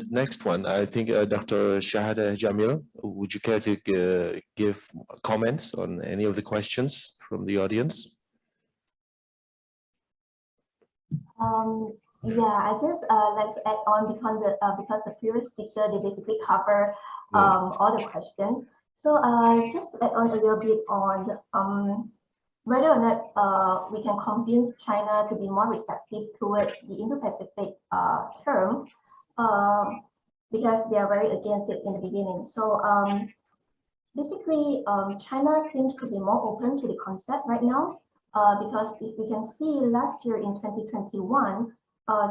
Next one, I think Dr. Shahada Jamil, would you care to give comments on any of the questions from the audience? Yeah, I just like to add on because the previous speaker, they basically cover all the questions. So just to add on a little bit on whether or not we can convince China to be more receptive towards the Indo-Pacific term, because they are very against it in the beginning. So basically, China seems to be more open to the concept right now, because if we can see last year in 2021,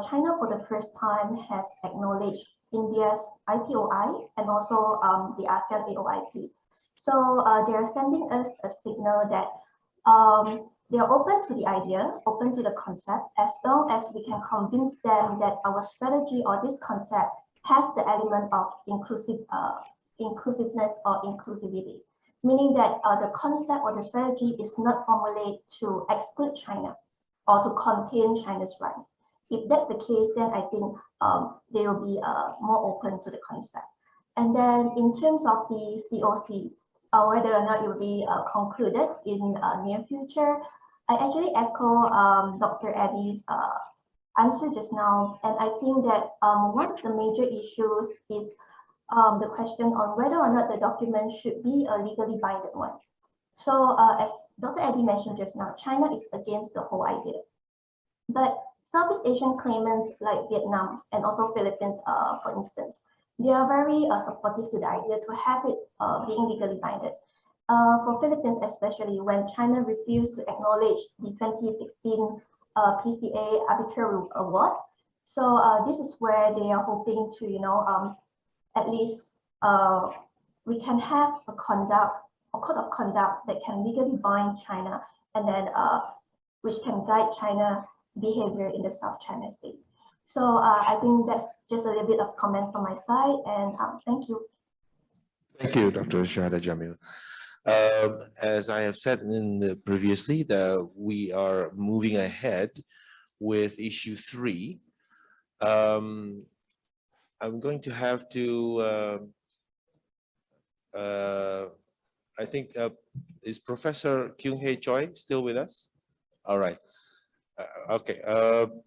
China for the first time has acknowledged India's IPOI and also the ASEAN AOIP. So they are sending us a signal that they are open to the idea, open to the concept, as long as we can convince them that our strategy or this concept has the element of inclusiveness or inclusivity, meaning that the concept or the strategy is not formulated to exclude China or to contain China's rights. If that's the case, then I think they will be more open to the concept. And then in terms of the COC, whether or not it will be concluded in near future, I actually echo Dr. Eddie's answer just now, and I think that one of the major issues is the question on whether or not the document should be a legally binding one. So as Dr. Eddie mentioned just now, China is against the whole idea. But Southeast Asian claimants like Vietnam and also Philippines, for instance, they are very supportive to the idea to have it being legally binding. For Philippines, especially when China refused to acknowledge the 2016 PCA arbitral award. So this is where they are hoping to, at least we can have a code of conduct that can legally bind China, and then which can guide China behavior in the South China Sea. So I think that's just a little bit of comment from my side, and thank you. Thank you, Dr. Shahada Jamil. As I have said previously, we are moving ahead with issue 3. I'm going to have to, I think, is Professor Kyung-Hae Choi still with us? All right. Okay,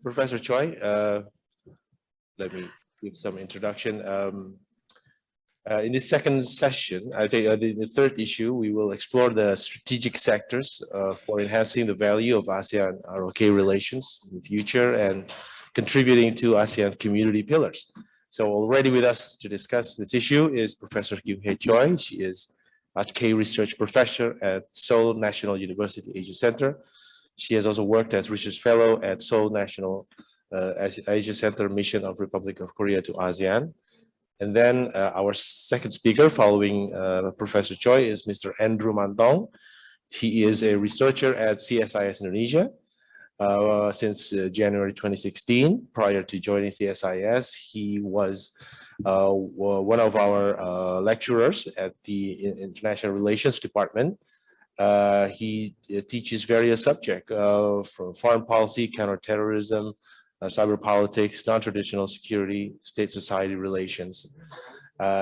Professor Choi, let me give some introduction. In this second session, I think in the third issue, we will explore the strategic sectors for enhancing the value of ASEAN-ROK relations in the future and contributing to ASEAN community pillars. So already with us to discuss this issue is Professor Kyung-Hae Choi. She is ROK Research Professor at Seoul National University Asia Center. She has also worked as Research Fellow at Seoul National Asia Center Mission of Republic of Korea to ASEAN. And then our second speaker following Professor Choi is Mr. Andrew Mantong. He is a researcher at CSIS Indonesia since January 2016. Prior to joining CSIS, he was one of our lecturers at the International Relations Department. He teaches various subjects from foreign policy, counterterrorism, cyber politics, non-traditional security, state-society relations.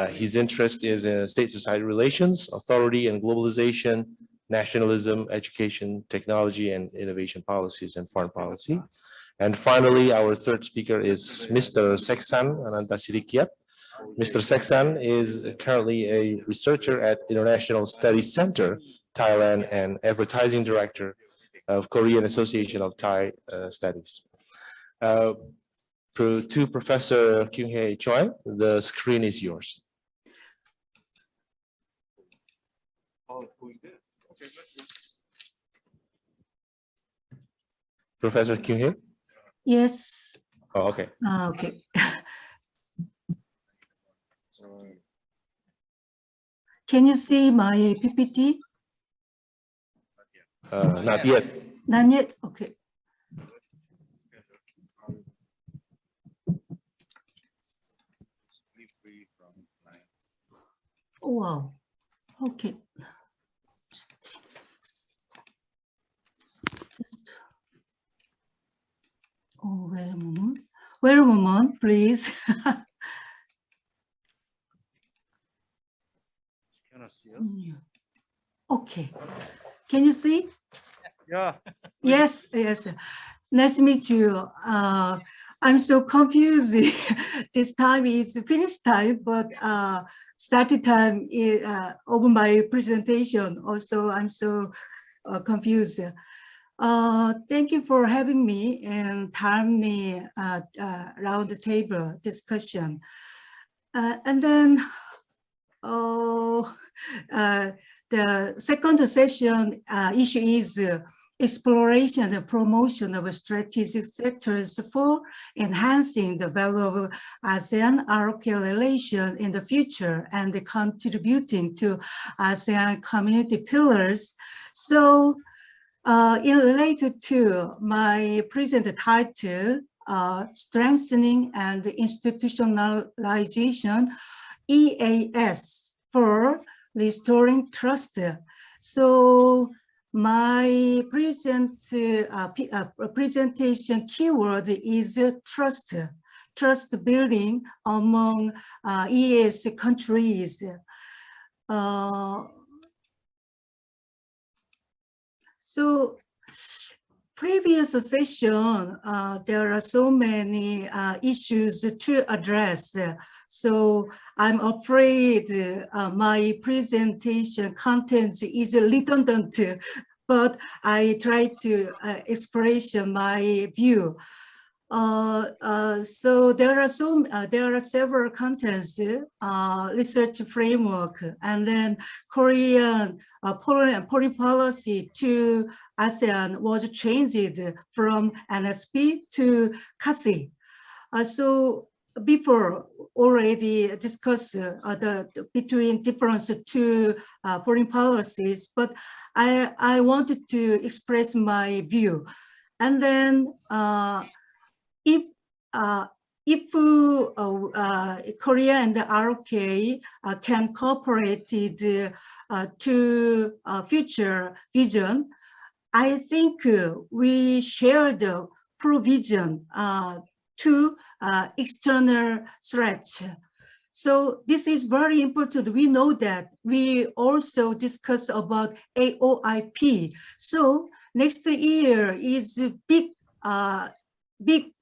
His interest is in state-society relations, authority and globalization, nationalism, education, technology and innovation policies, and foreign policy. And finally, our third speaker is Mr. Seksan Anantasirikiat. Mr. Seksan is currently a researcher at International Studies Center, Thailand, and advertising director of Korean Association of Thai Studies. To Professor Kyung-Hae Choi, the screen is yours. Professor Kyung-Hae? Yes. Oh, okay. Okay. Can you see my PPT? Not yet. Not yet? Okay. Oh, wow. Okay. Oh, wait a moment. Wait a moment, please. Okay. Can you see? Yeah. Yes, yes. Nice to meet you. I'm so confused. This time is finish time, but starting time is over my presentation. Also, I'm so confused. Thank you for having me and timely round the table discussion. And then the second session issue is exploration and promotion of strategic sectors for enhancing the value of ASEAN ROK relation in the future and contributing to ASEAN community pillars. So in related to my present title, strengthening and institutionalization, EAS for restoring trust. So my presentation keyword is trust, trust building among EAS countries. So previous session, there are so many issues to address. So I'm afraid my presentation contents is redundant, but I try to express my view. So there are several contents, research framework, and then Korean foreign policy to ASEAN was changed from NSP to CASI. So before already discussed the between difference to foreign policies, but I wanted to express my view, and then if Korea and the ROK can cooperate to future vision, I think we share the provision to external threats. So this is very important. We know that we also discuss about AOIP. So next year is a big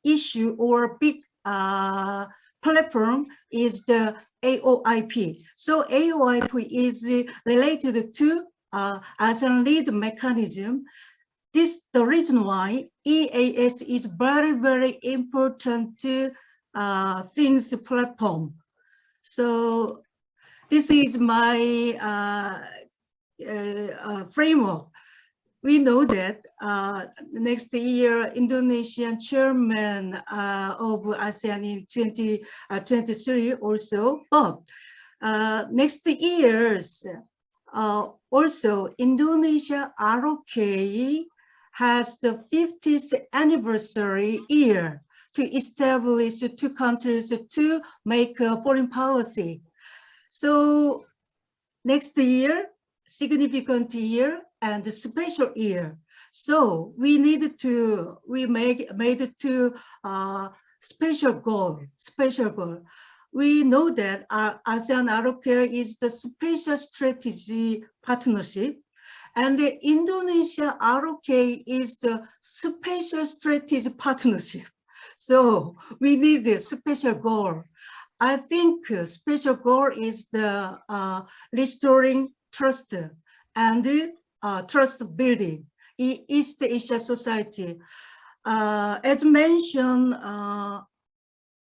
issue or big platform is the AOIP. So AOIP is related to as a lead mechanism. This the reason why EAS is very important things platform. So this is my framework. We know that next year, Indonesian chairman of ASEAN in 2023 also, but next year's also Indonesia ROK has the 50th anniversary year to establish two countries to make a foreign policy. So next year, significant year and a special year. So we made two special goal. We know that ASEAN ROK is the special strategy partnership, and the Indonesia ROK is the special strategy partnership. So we need a special goal. I think special goal is the restoring trust and trust building in East Asia society. As mentioned,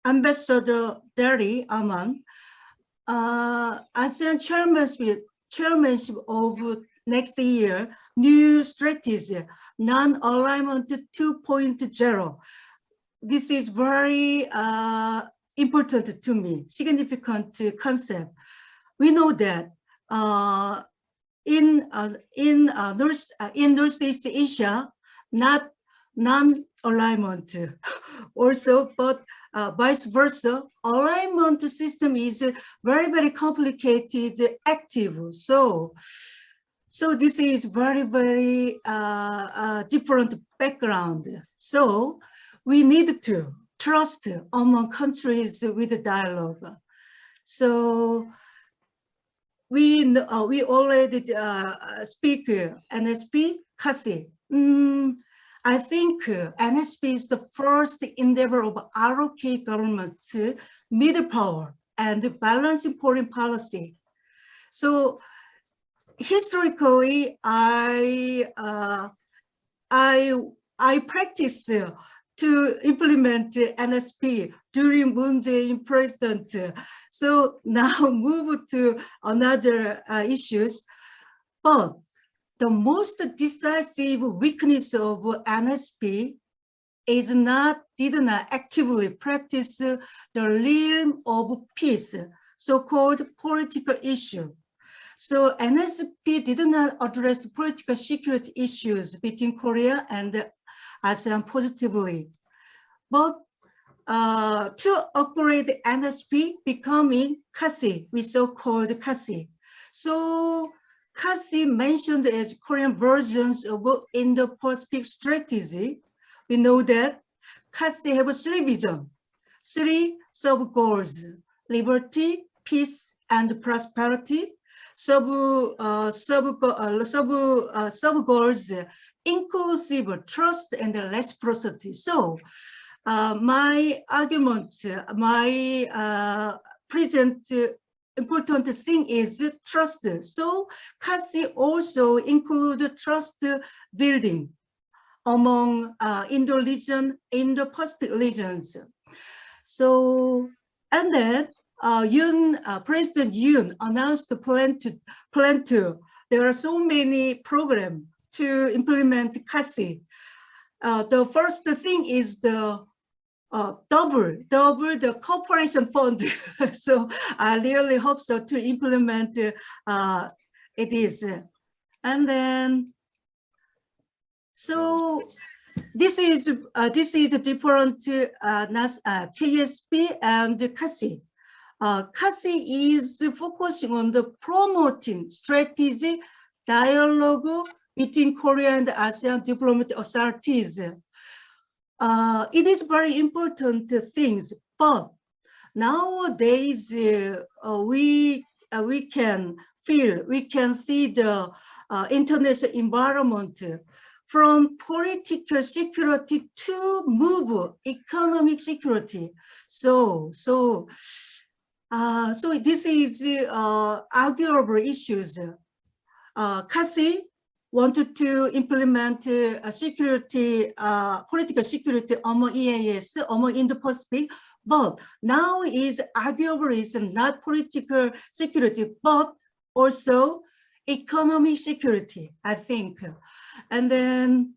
Ambassador Derry Aman, ASEAN chairmanship of next year, new strategy, non-alignment 2.0. This is very important to me, significant concept. We know that in Northeast Asia, not non-alignment also, but vice versa, alignment system is very complicated, active. So this is very different background. So we need to trust among countries with the dialogue. So we already speak NSP, CASI. I think NSP is the first endeavor of ROK government middle power and balancing foreign policy. So historically, I practice to implement NSP during Moon Jae-in president. So now move to another issues. But the most decisive weakness of NSP is did not actively practice the realm of peace, so-called political issue. So NSP did not address political security issues between Korea and ASEAN positively. But to upgrade NSP becoming CASI, we so-called CASI. So CASI mentioned as Korean versions of Indo-Pacific strategy. We know that CASI have 3 visions, 3 sub-goals: liberty, peace, and prosperity. Sub-goals inclusive trust and reciprocity. So my argument, my present important thing is trust. So CASI also include trust building among Indo-Pacific regions. So, and then President Yoon announced the plan to. There are so many programs to implement CASI. The first thing is the double the cooperation fund. So I really hope so to implement it is. And then, so this is a different KSP and CASI. CASI is focusing on the promoting strategic dialogue between Korea and ASEAN diplomatic authorities. It is very important things, but nowadays we can see the international environment from political security to move economic security. So this is arguable issues. CASI wanted to implement security, political security among EAS, among Indo-Pacific, but now is arguable is not political security, but also economic security, I think. And then,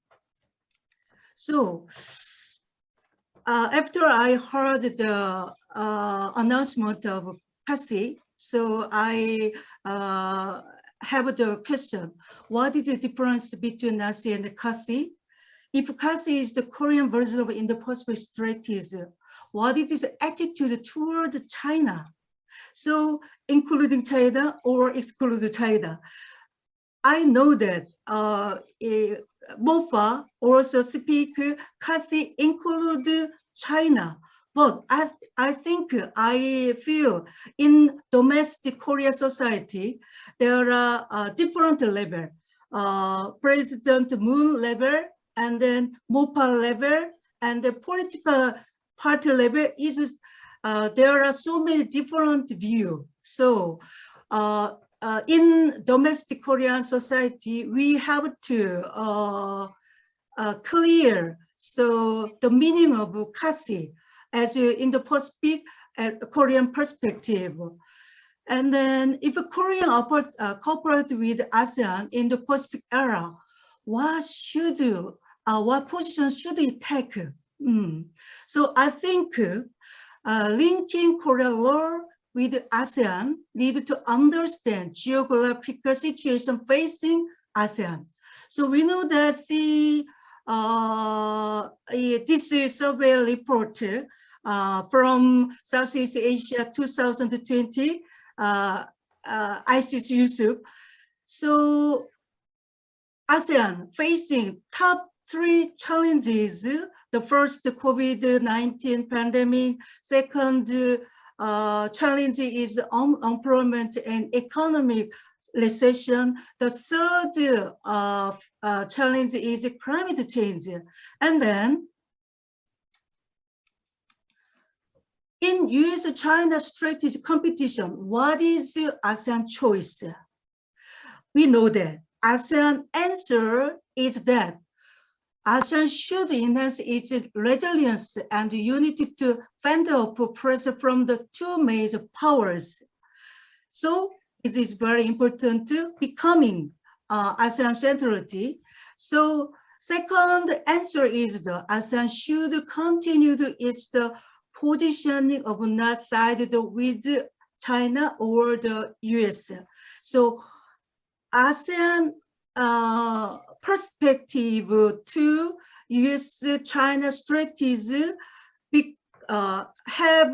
so after I heard the announcement of CASI, so I have the question: what is the difference between NASI and CASI? If CASI is the Korean version of Indo-Pacific strategy, what is its attitude toward China? So including China or excluding China? I know that MOFA also speak CASI include China, but I think I feel in domestic Korea society, there are different level, President Moon level, and then MOFA level, and the political party level is, there are so many different views. So in domestic Korean society, we have to clear so the meaning of CASI as in the Pacific Korean perspective. And then if Korea cooperate with ASEAN in the Pacific era, what position should it take? So I think linking Korean law with ASEAN need to understand geographical situation facing ASEAN. So we know that this is survey report from Southeast Asia 2020, ICC Yusuf. So ASEAN facing top 3 challenges, the the first COVID-19 pandemic. Second challenge is unemployment and economic recession. The third challenge is climate change. And then in US-China strategic competition, what is ASEAN choice? We know that ASEAN answer is that ASEAN should enhance its resilience and unity to fend off pressure from the two major powers. So it is very important to becoming ASEAN centrality. So second answer is the ASEAN should continue to its the positioning of not sided with China or the US. So ASEAN perspective to US-China strategies have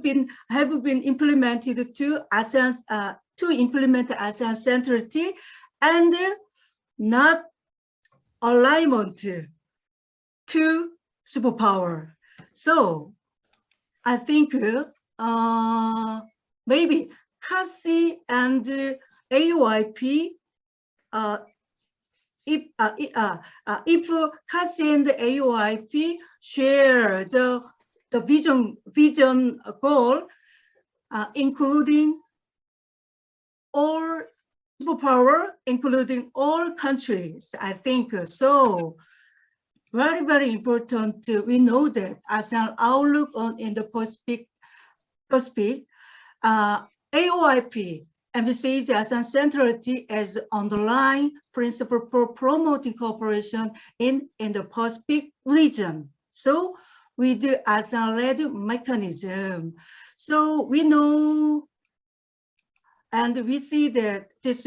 been implemented to ASEAN to implement ASEAN centrality and not alignment to superpower. So I think maybe CASI and AOIP, if CASI and AOIP share the vision goal, including all superpower, including all countries, I think so. Very, very important. We know that ASEAN outlook on in the Pacific, AOIP emphasizes ASEAN centrality as underlying principle for promoting cooperation in the Pacific region. So with the ASEAN-led mechanism. So we know and we see that this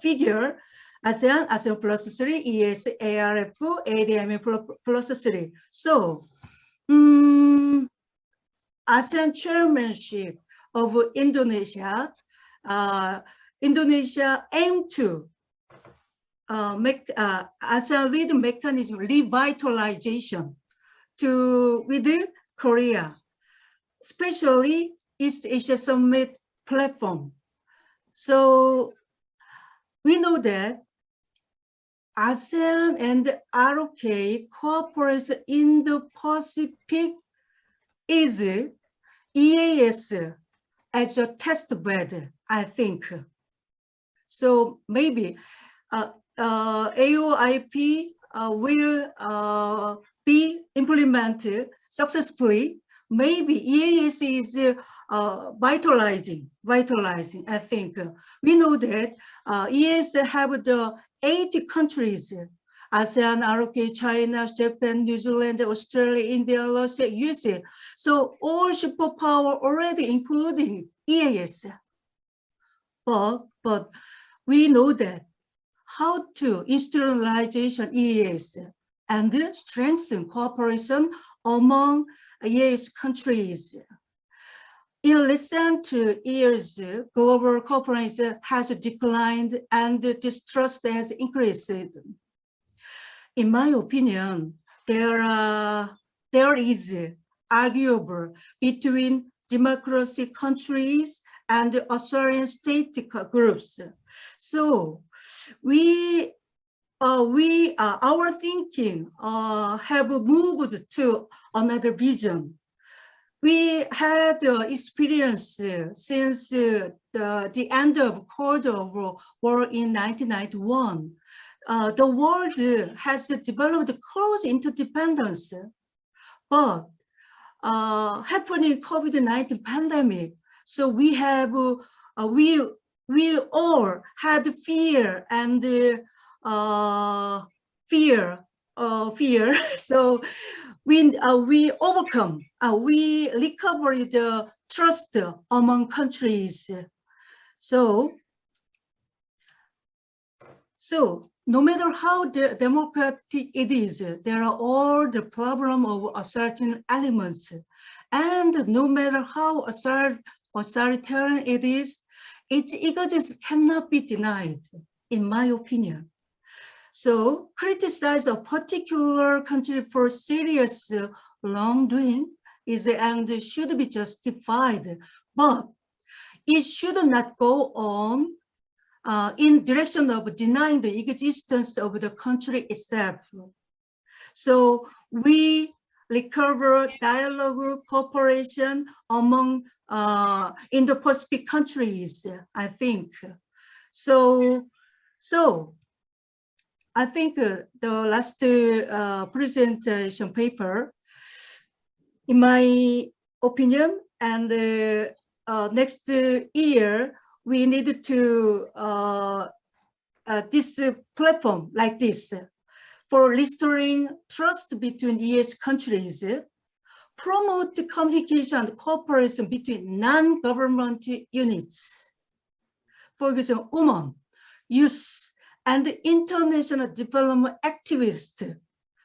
figure, ASEAN plus 3, ES, ARF, ADM plus 3. So ASEAN chairmanship of Indonesia, Indonesia aim to make ASEAN lead mechanism revitalization with Korea, especially East Asia Summit platform. So we know that ASEAN and ROK cooperation in the Pacific is EAS as a test bed, I think. So maybe AOIP will be implemented successfully. Maybe EAS is vitalizing, I think. We know that EAS have the 80 countries, ASEAN, ROK, China, Japan, New Zealand, Australia, India, Russia, USA. So all superpower already including EAS. But we know that how to institutionalization EAS and strengthen cooperation among EAS countries. In recent years, global cooperation has declined and distrust has increased. In my opinion, there is arguable between democracy countries and authoritarian state groups. So our thinking have moved to another vision. We had experience since the end of Cold War in 1991. The world has developed close interdependence, but happening COVID-19 pandemic, so we all had fear and fear. So we overcome, we recover the trust among countries. So no matter how democratic it is, there are all the problem of certain elements. And no matter how authoritarian it is, its egotism cannot be denied, in my opinion. So criticize a particular country for serious wrongdoing is and should be justified, but it should not go on in direction of denying the existence of the country itself. So we recover dialogue, cooperation among Indo-Pacific countries, I think. So I think the last presentation paper, in my opinion, and next year, we need to this platform like this for restoring trust between EAS countries, promote communication and cooperation between non-government units. For example, women, youth, and international development activists.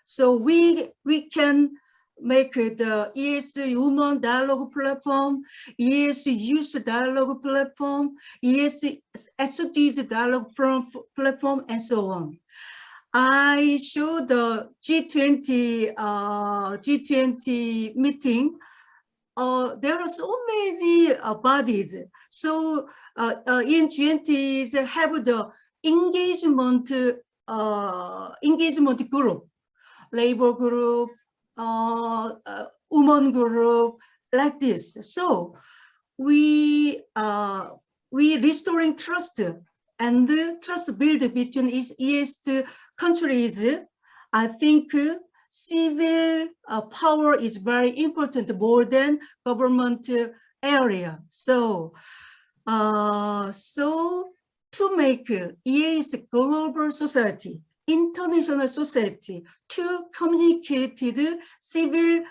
So we can make the EAS Women Dialogue Platform, EAS Youth Dialogue Platform, EAS SDGs Dialogue Platform, and so on. I showed the G20 meeting. There are so many bodies. So in G20s have the engagement group, labor group, woman group, like this. So we restoring trust and trust build between EAS countries. I think civil power is very important more than government area. So to make EAS global society, international society, to communicate the civil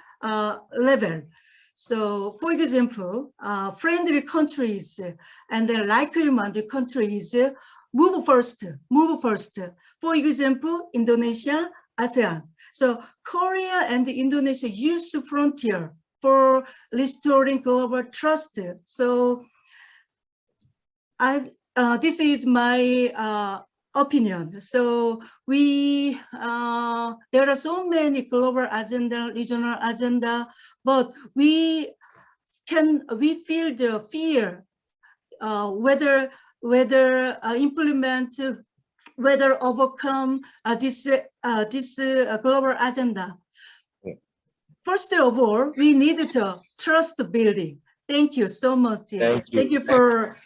level. So, for example, friendly countries and like-minded countries move first. For example, Indonesia, ASEAN. So, Korea and Indonesia use frontier for restoring global trust. So, this is my opinion. So there are so many global agenda, regional agenda, but we feel the fear whether implement, whether overcome this global agenda. First of all, we need to trust building. Thank you so much. Thank you for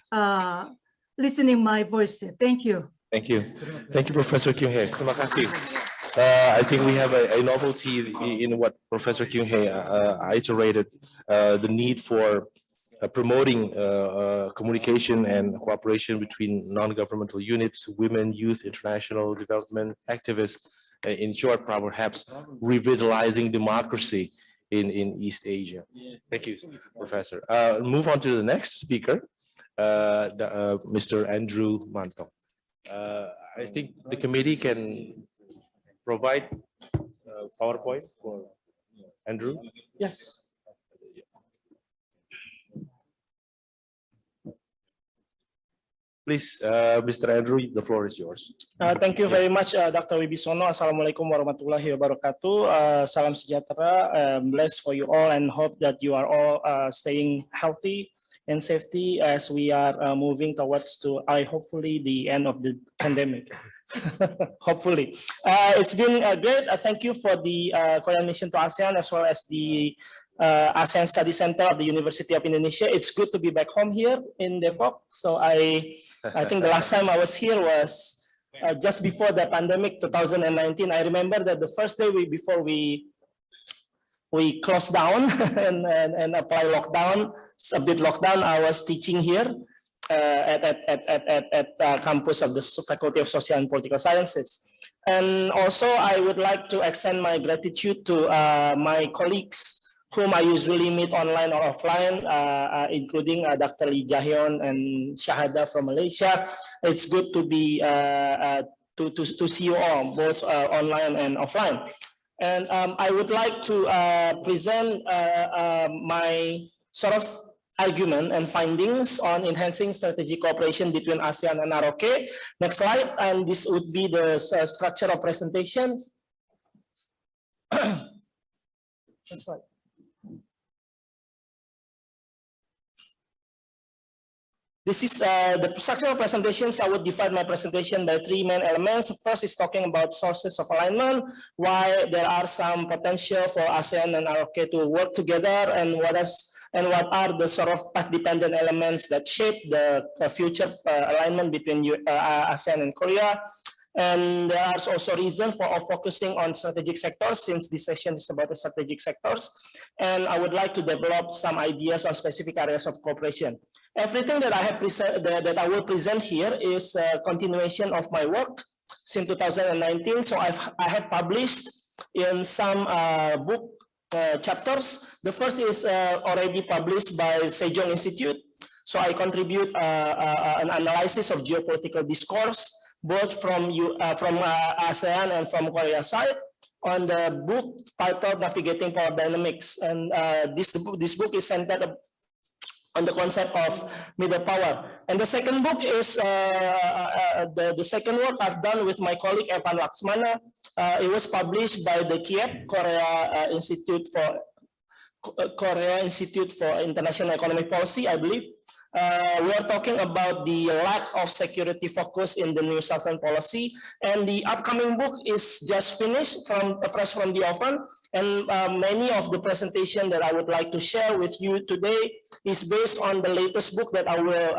listening my voice. Thank you. Thank you. Thank you, Professor Kyung-hae. Terima kasih. I think we have a novelty in what Professor Kyung-hae iterated, the need for promoting communication and cooperation between non-governmental units, women, youth, international development activists, in short, perhaps revitalizing democracy in East Asia. Thank you, Professor. Move on to the next speaker, Mr. Andrew Mantong. I think the committee can provide PowerPoint for Andrew. Yes. Please, Mr. Andrew, the floor is yours. Thank you very much, Dr. Wibisono. Assalamualaikum warahmatullahi wabarakatuh. Salam sejahtera. Blessed for you all and hope that you are all staying healthy and safety as we are moving towards hopefully the end of the pandemic. Hopefully. It's been great. Thank you for the Korean mission to ASEAN as well as the ASEAN Study Center of the University of Indonesia. It's good to be back home here in Depok. So I think the last time I was here was just before the pandemic, 2019. I remember that the first day before we closed down and apply lockdown, a bit lockdown, I was teaching here at campus of the Faculty of Social and Political Sciences. And also I would like to extend my gratitude to my colleagues whom I usually meet online or offline, including Dr. Lee Jae-hyun and Shahada from Malaysia. It's good to be to see you all, both online and offline. And I would like to present my sort of argument and findings on enhancing strategic cooperation between ASEAN and ROK. Next slide, and this would be the structure of presentations. Next slide. This is the structure of presentations. I would divide my presentation by three main elements. First is talking about sources of alignment, why there are some potential for ASEAN and ROK to work together, and what are the sort of path-dependent elements that shape the future alignment between ASEAN and Korea. And there are also reasons for focusing on strategic sectors, since this session is about the strategic sectors. And I would like to develop some ideas on specific areas of cooperation. Everything that I I will present here is a continuation of my work since 2019. So I have published in some book chapters. The first is already published by Sejong Institute. So I contribute an analysis of geopolitical discourse, both from ASEAN and from Korea side, on the book titled Navigating Power Dynamics. And this book is centered on the concept of middle power. And the second book is the second work I've done with my colleague Evan Laksmana. It was published by the KIEP, Korea Institute for International Economic Policy, I believe. We are talking about the lack of security focus in the new Southern policy, and the upcoming book is just finished fresh from the oven. And many of the presentation that I would like to share with you today is based on the latest book that I will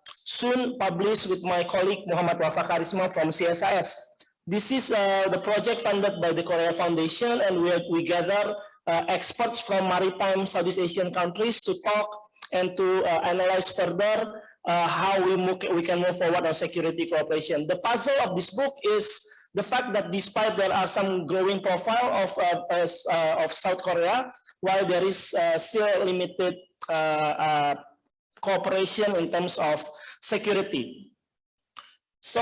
soon publish with my colleague Muhammad Wafa Karisma from CSIS. This is the project funded by the Korea Foundation, and we gather experts from maritime Southeast Asian countries to talk and to analyze further how we can move forward on security cooperation. The puzzle of this book is the fact that despite there are some growing profile of South Korea, while there is still limited cooperation in terms of security. So,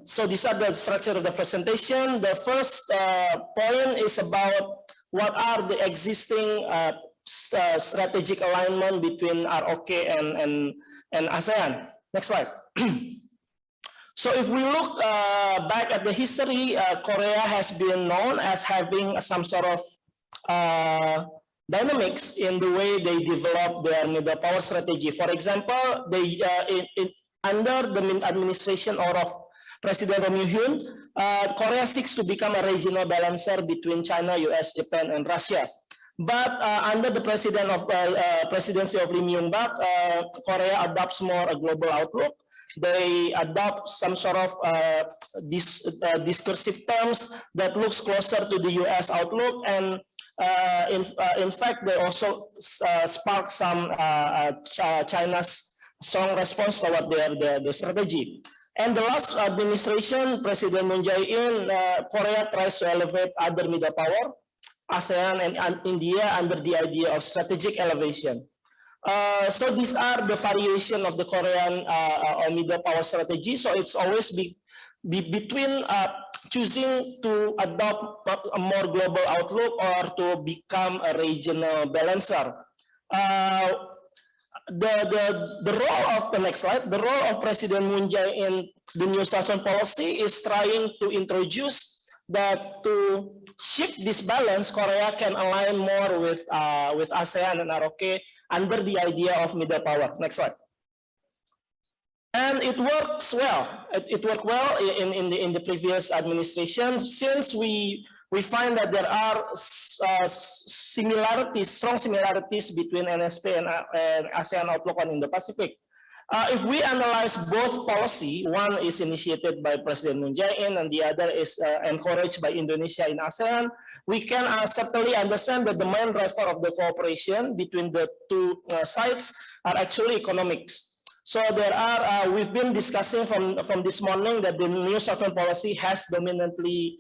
so these are the structure of the presentation. The first point is about what are the existing strategic alignment between ROK and ASEAN. Next slide. So if we look back at the history, Korea has been known as having some sort of dynamics in the way they develop their middle power strategy. For example, they under the administration of President Roh Moo-hyun, Korea seeks to become a regional balancer between China, US, Japan, and Russia. But under the presidency of Lee Myung-bak, Korea adopts more a global outlook. They adopt some sort of discursive terms that looks closer to the US outlook, and in fact, they also spark some China's strong response toward their strategy. And the last administration, President Moon Jae-in, Korea tries to elevate other middle power, ASEAN and India, under the idea of strategic elevation. So these are the variation of the Korean middle power strategy. So it's always between choosing to adopt a more global outlook or to become a regional balancer. The role of the next slide, the role of President Moon Jae in the New Southern policy is trying to introduce that to shift this balance, Korea can align more with ASEAN and ROK under the idea of middle power. Next slide. And it works well. It worked well in the previous administration, since we find that there are strong similarities between NSP and ASEAN outlook on Indo-Pacific. If we analyze both policy, one is initiated by President Moon Jae-in and the other is encouraged by Indonesia in ASEAN, we can certainly understand that the main driver of the cooperation between the two sides are actually economics. So there are, we've been discussing from this morning that the New Southern policy has dominantly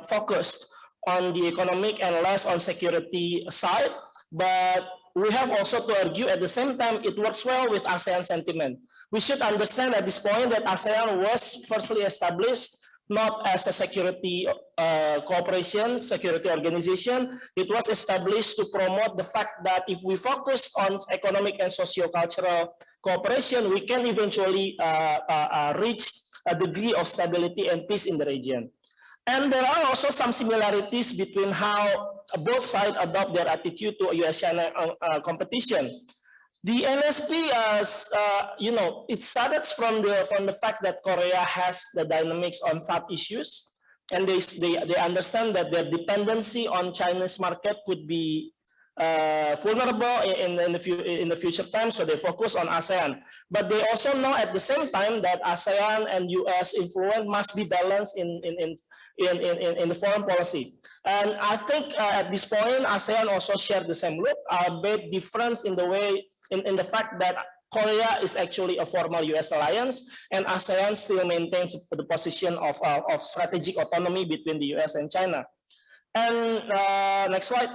focused on the economic and less on security side, but we have also to argue at the same time it works well with ASEAN sentiment. We should understand at this point that ASEAN was firstly established not as a security cooperation, security organization. It was established to promote the fact that if we focus on economic and socio-cultural cooperation, we can eventually reach a degree of stability and peace in the region. And there are also some similarities between how both sides adopt their attitude to US-China competition. The NSP, it started from the fact that Korea has the dynamics on FAB issues, and they understand that their dependency on Chinese market could be vulnerable in the future time, so they focus on ASEAN. But they also know at the same time that ASEAN and US influence must be balanced in the foreign policy. And I think at this point, ASEAN also share the same look, albeit difference in the way, in the fact that Korea is actually a former US alliance, and ASEAN still maintains the position of strategic autonomy between the US and China. And next slide.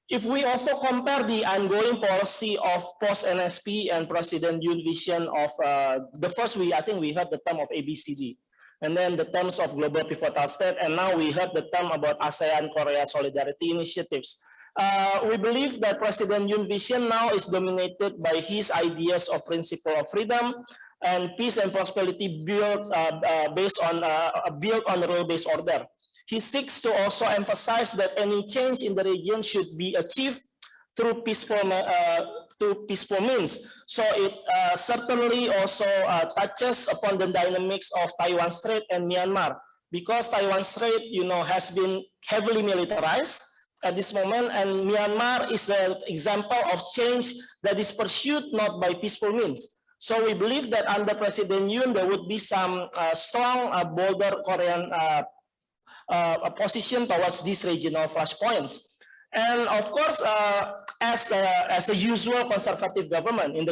If we also compare the ongoing policy of post-NSP and President Yoon vision of the first, I think we heard the term of ABCD, and then the terms of global pivotal state, and now we heard the term about ASEAN-Korea solidarity initiatives. We believe that President Yoon vision now is dominated by his ideas of principle of freedom and peace and prosperity built on rule-based order. He seeks to also emphasize that any change in the region should be achieved through peaceful means. So it certainly also touches upon the dynamics of Taiwan Strait and Myanmar, because Taiwan Strait, has been heavily militarized at this moment, and Myanmar is an example of change that is pursued not by peaceful means. So we believe that under President Yoon, there would be some strong, bolder Korean position towards these regional flashpoints. And of course, as a usual conservative government in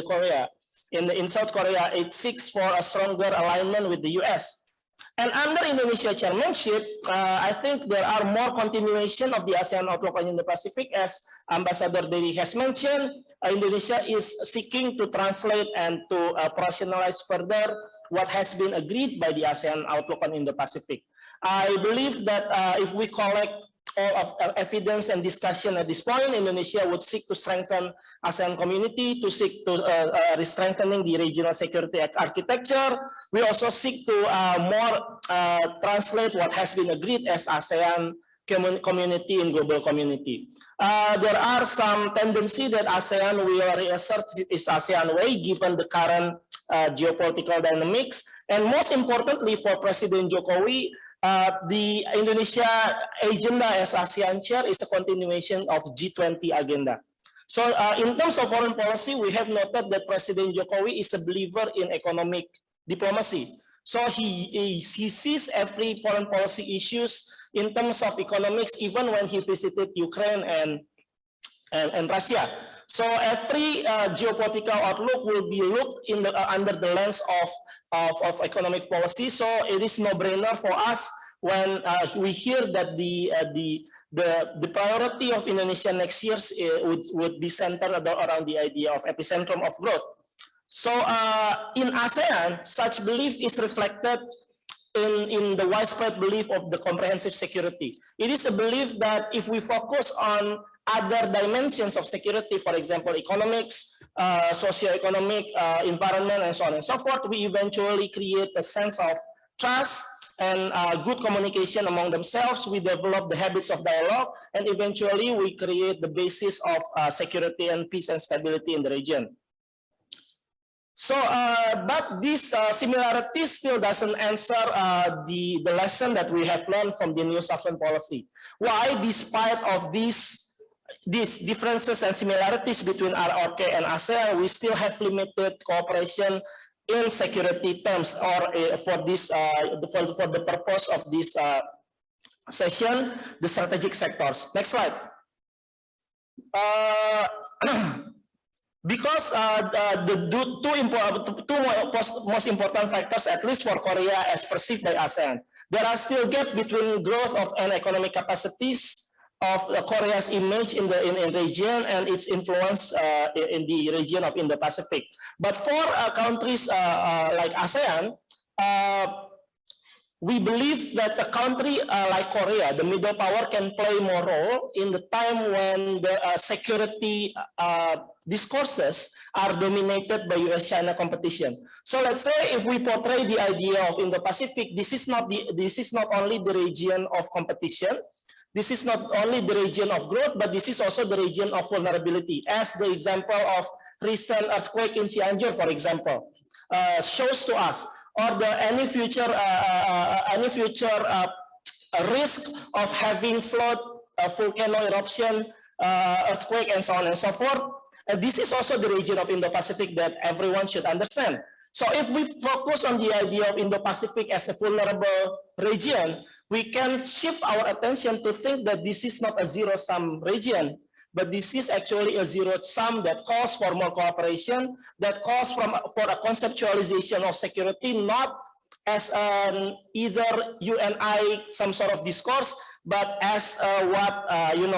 in South Korea, it seeks for a stronger alignment with the US. And under Indonesia chairmanship, I think there are more continuation of the ASEAN outlook on the Pacific. As Ambassador Dery has mentioned, Indonesia is seeking to translate and to operationalize further what has been agreed by the ASEAN outlook on Indo-Pacific. I believe that if we collect all of evidence and discussion at this point, Indonesia would seek to strengthen ASEAN community, to seek to strengthening the regional security architecture. We also seek to more translate what has been agreed as ASEAN community in global community. There are some tendency that ASEAN will reassert its ASEAN way given the current geopolitical dynamics. And most importantly for President Jokowi, the Indonesia agenda as ASEAN chair is a continuation of G20 agenda. So in terms of foreign policy, we have noted that President Jokowi is a believer in economic diplomacy. So he sees every foreign policy issues in terms of economics, even when he visited Ukraine and Russia. So every geopolitical outlook will be looked in under the lens of economic policy. So it is no-brainer for us when we hear that the priority of Indonesia next year would be centered around the idea of epicentrum of growth. So in ASEAN, such belief is reflected in the widespread belief of the comprehensive security. It is a belief that if we focus on other dimensions of security, for example, economics, socio-economic, environment, and so on and so forth, we eventually create a sense of trust and good communication among themselves. We develop the habits of dialogue, and eventually we create the basis of security and peace and stability in the region. So, but this similarity still doesn't answer the lesson that we have learned from the New Southern policy. Why, despite of these differences and similarities between RRK and ASEAN, we still have limited cooperation in security terms, or for the purpose of this session, the strategic sectors. Next slide. Because the two most important factors, at least for Korea as perceived by ASEAN, there are still gaps between growth of and economic capacities of Korea's image in the region and its influence in the region of Indo-Pacific. But for countries like ASEAN, we believe that a country like Korea, the middle power, can play more role in the time when the security discourses are dominated by US-China competition. So let's say if we portray the idea of Indo-Pacific, this is not only the region of competition, this is not only the region of growth, but this is also the region of vulnerability, as the example of recent earthquake in Cianjur, for example, shows to us, or any future risk of having flood, volcano eruption, earthquake, and so on and so forth. And this is also the region of Indo-Pacific that everyone should understand. So if we focus on the idea of Indo-Pacific as a vulnerable region, we can shift our attention to think that this is not a zero-sum region, but this is actually a zero-sum that calls for more cooperation, that calls for a conceptualization of security, not as either UNI, some sort of discourse, but as what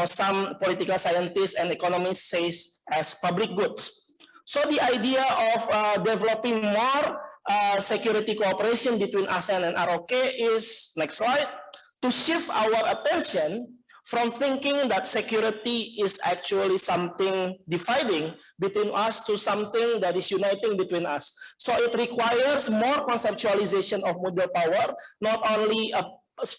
some political scientists and economists say as public goods. So the idea of developing more security cooperation between ASEAN and ROK is, next slide, to shift our attention from thinking that security is actually something dividing between us to something that is uniting between us. So it requires more conceptualization of middle power, not only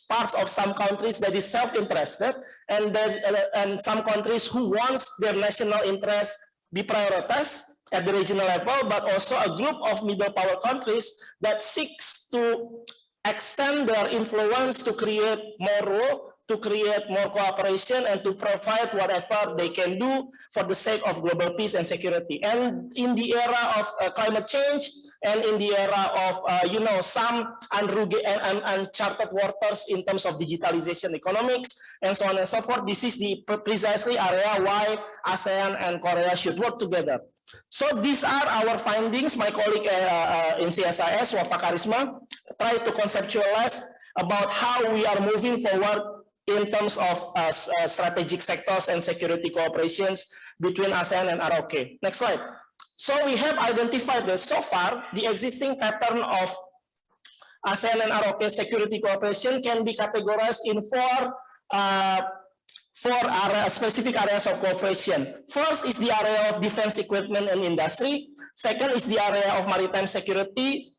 parts of some countries that is self-interested, and some countries who wants their national interest be prioritized at the regional level, but also a group of middle power countries that seeks to extend their influence to create more role, to create more cooperation, and to provide whatever they can do for the sake of global peace and security. And in the era of climate change, and in the era of some uncharted waters in terms of digitalization economics, and so on and so forth, this is the precisely area why ASEAN and Korea should work together. So these are our findings. My colleague in CSIS, Wafa Karisma, tried to conceptualize about how we are moving forward in terms of strategic sectors and security cooperations between ASEAN and ROK. Next slide. So we have identified that so far, the existing pattern of ASEAN and ROK security cooperation can be categorized in four specific areas of cooperation. First is the area of defense equipment and industry. Second is the area of maritime security.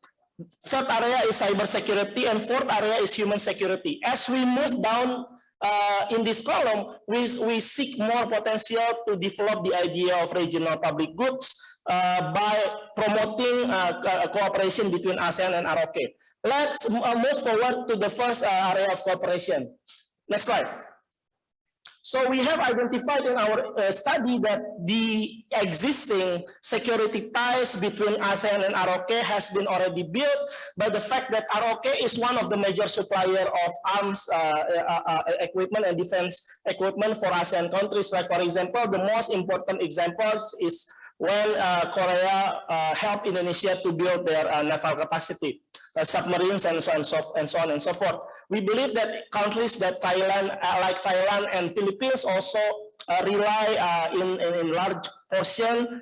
Third area is cyber security, and fourth area is human security. As we move down in this column, we seek more potential to develop the idea of regional public goods by promoting cooperation between ASEAN and ROK. Let's move forward to the first area of cooperation. Next slide. So we have identified in our study that the existing security ties between ASEAN and ROK has been already built by the fact that ROK is one of the major supplier of arms equipment and defense equipment for ASEAN countries. Like, for example, the most important examples is when Korea helped Indonesia to build their naval capacity, submarines, and so on and so forth. We believe that countries that like Thailand and Philippines also rely in large portion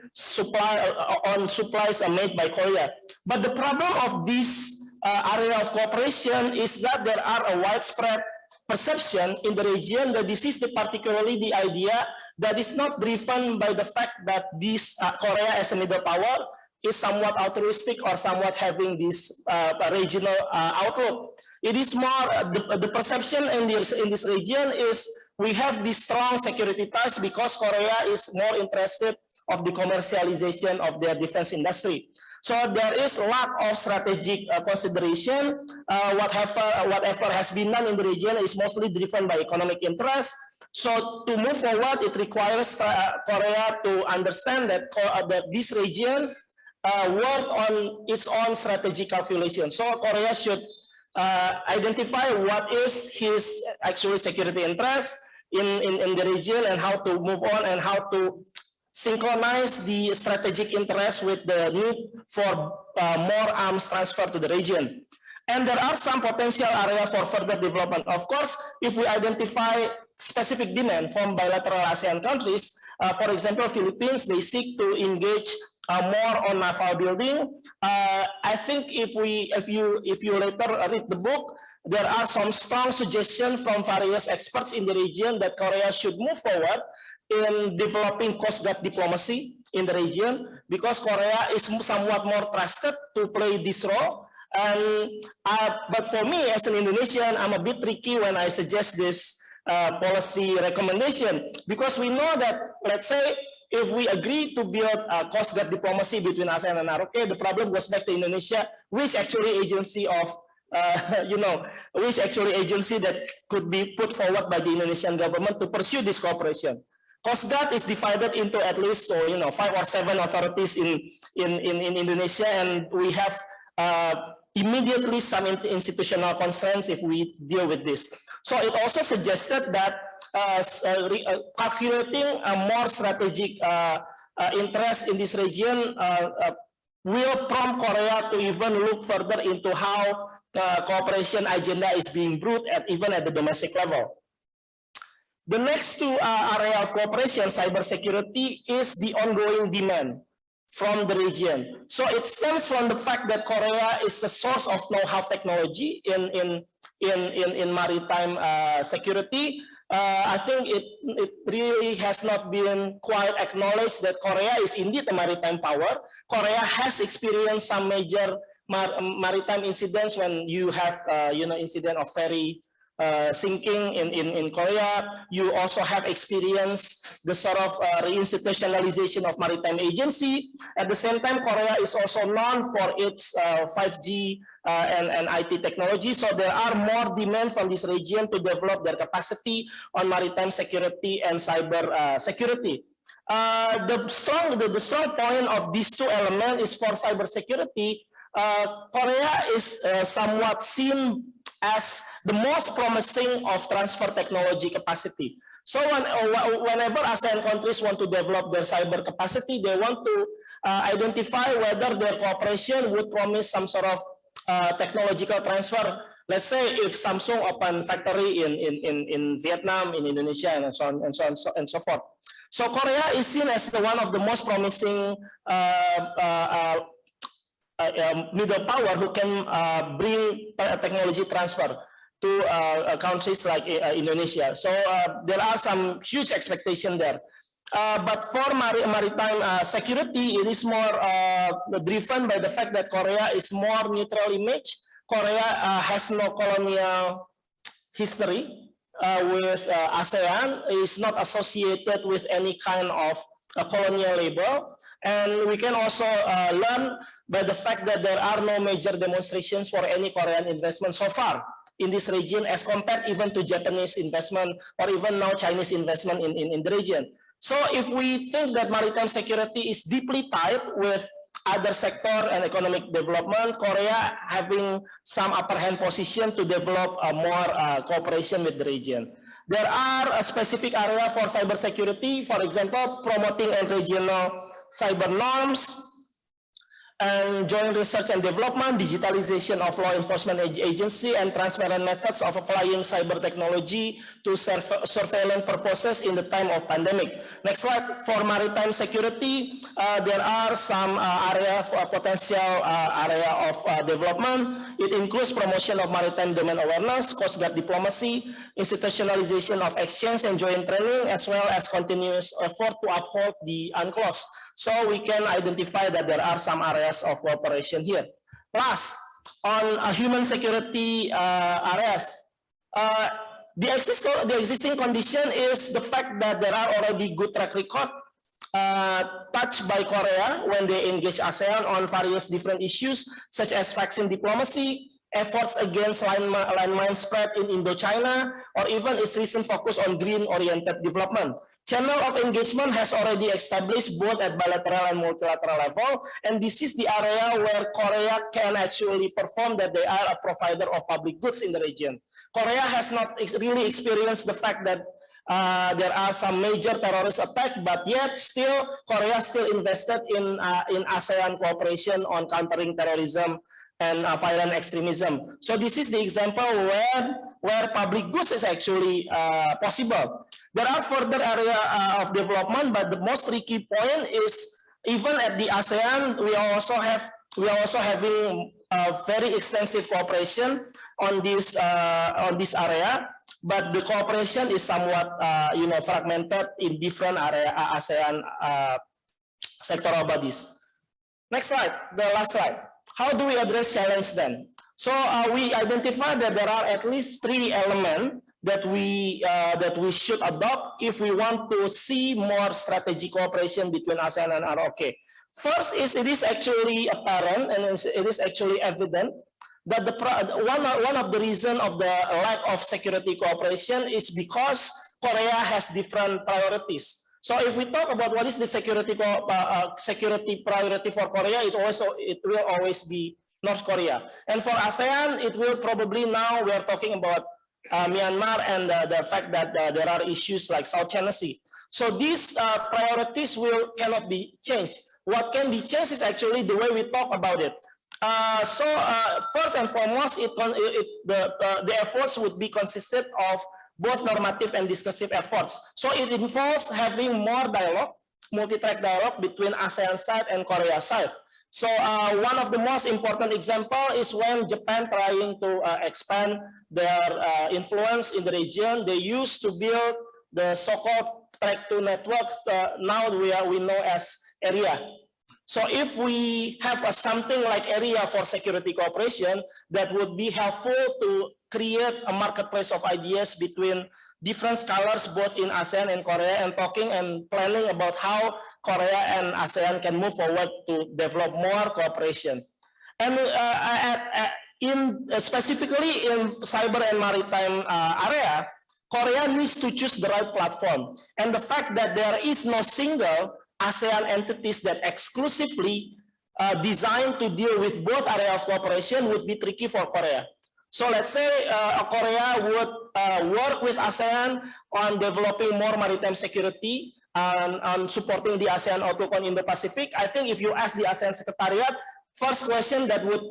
on supplies made by Korea. But the problem of this area of cooperation is that there are a widespread perception in the region that this is particularly the idea that is not driven by the fact that this Korea as a middle power is somewhat altruistic or somewhat having this regional outlook. It is more the perception in this region is we have this strong security ties because Korea is more interested of the commercialization of their defense industry. So there is a lot of strategic consideration. Whatever has been done in the region is mostly driven by economic interest. So to move forward, it requires Korea to understand that this region works on its own strategic calculation. So Korea should identify what is his actual security interest in the region and how to move on and how to synchronize the strategic interest with the need for more arms transfer to the region. And there are some potential area for further development. Of course, if we identify specific demand from bilateral ASEAN countries, for example, Philippines, they seek to engage more on naval building. I think if you later read the book, there are some strong suggestions from various experts in the region that Korea should move forward in developing Coast Guard diplomacy in the region, because Korea is somewhat more trusted to play this role. And but for me as an Indonesian, I'm a bit tricky when I suggest this policy recommendation, because we know that, let's say, if we agree to build a Coast Guard diplomacy between ASEAN and ROK, the problem goes back to Indonesia, which actually agency of which actually agency that could be put forward by the Indonesian government to pursue this cooperation. Coast Guard is divided into at least 5 or 7 authorities in Indonesia, and we have immediately some institutional constraints if we deal with this. So it also suggested that calculating a more strategic interest in this region will prompt Korea to even look further into how the cooperation agenda is being brewed even at the domestic level. The next two area of cooperation, cybersecurity, is the ongoing demand from the region. So it stems from the fact that Korea is the source of know-how technology in maritime security. I think it really has not been quite acknowledged that Korea is indeed a maritime power. Korea has experienced some major maritime incidents when you have incident of ferry sinking in Korea. You also have experienced the sort of reinstitutionalization of maritime agency. At the same time, Korea is also known for its 5G and IT technology. So there are more demand from this region to develop their capacity on maritime security and cyber security. The strong point of these two elements is for cyber security. Korea is somewhat seen as the most promising of transfer technology capacity. So whenever ASEAN countries want to develop their cyber capacity, they want to identify whether their cooperation would promise some sort of technological transfer. Let's say if Samsung open factory in Vietnam, in Indonesia, and so on and so forth. So Korea is seen as one of the most promising middle power who can bring technology transfer to countries like Indonesia. So there are some huge expectations there. But for maritime security, it is more driven by the fact that Korea is more neutral image. Korea has no colonial history with ASEAN, is not associated with any kind of colonial label. And we can also learn by the fact that there are no major demonstrations for any Korean investment so far in this region as compared even to Japanese investment or even now Chinese investment in the region. So if we think that maritime security is deeply tied with other sector and economic development, Korea having some upper hand position to develop more cooperation with the region. There are a specific area for cybersecurity, for example, promoting and regional cyber norms, and joint research and development, digitalization of law enforcement agency, and transparent methods of applying cyber technology to surveillance purposes in the time of pandemic. Next slide. For maritime security, there are some potential area of development. It includes promotion of maritime domain awareness, Coast Guard diplomacy, institutionalization of exchange and joint training, as well as continuous effort to uphold the UNCLOS. So we can identify that there are some areas of cooperation here. Plus, on human security areas, the existing condition is the fact that there are already good track record touched by Korea when they engage ASEAN on various different issues, such as vaccine diplomacy, efforts against landmine spread in Indochina, or even its recent focus on green-oriented development. Channel of engagement has already established both at bilateral and multilateral level, and this is the area where Korea can actually perform that they are a provider of public goods in the region. Korea has not really experienced the fact that there are some major terrorist attacks, but yet still Korea still invested in ASEAN cooperation on countering terrorism and violent extremism. So this is the example where public goods is actually possible. There are further area of development, but the most tricky point is even at the ASEAN, we are also having very extensive cooperation on this area, but the cooperation is somewhat fragmented in different area ASEAN sectoral bodies. Next slide, the last slide. How do we address challenge then? So we identify that there are at least 3 elements that we should adopt if we want to see more strategic cooperation between ASEAN and ROK. First is it is actually apparent and it is actually evident that one of the reasons of the lack of security cooperation is because Korea has different priorities. So if we talk about what is the security priority for Korea, it will always be North Korea. And for ASEAN, it will probably now we are talking about Myanmar and the fact that there are issues like South China Sea. So these priorities cannot be changed. What can be changed is actually the way we talk about it. First and foremost, the efforts would be consisted of both normative and discursive efforts. So it involves having more dialogue, multi-track dialogue between ASEAN side and Korea side. So one of the most important example is when Japan trying to expand their influence in the region, they used to build the so-called track 2 network, now we know as area. So if we have something like area for security cooperation, that would be helpful to create a marketplace of ideas between different scholars both in ASEAN and Korea, and talking and planning about how Korea and ASEAN can move forward to develop more cooperation. And specifically in cyber and maritime area, Korea needs to choose the right platform. And the fact that there is no single ASEAN entities that exclusively designed to deal with both area of cooperation would be tricky for Korea. So let's say Korea would work with ASEAN on developing more maritime security and on supporting the ASEAN outlook on Indo-Pacific. I think if you ask the ASEAN Secretariat, first question that would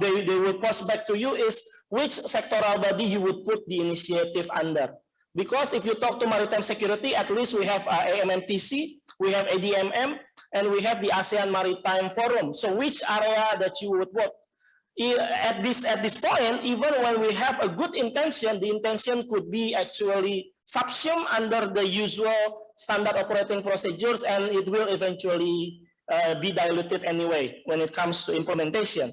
they would pose back to you is which sectoral body you would put the initiative under. Because if you talk to maritime security, at least we have AMMTC, we have ADMM, and we have the ASEAN Maritime Forum. So which area that you would work? At this point, even when we have a good intention, the intention could be actually subsumed under the usual standard operating procedures, and it will eventually be diluted anyway when it comes to implementation.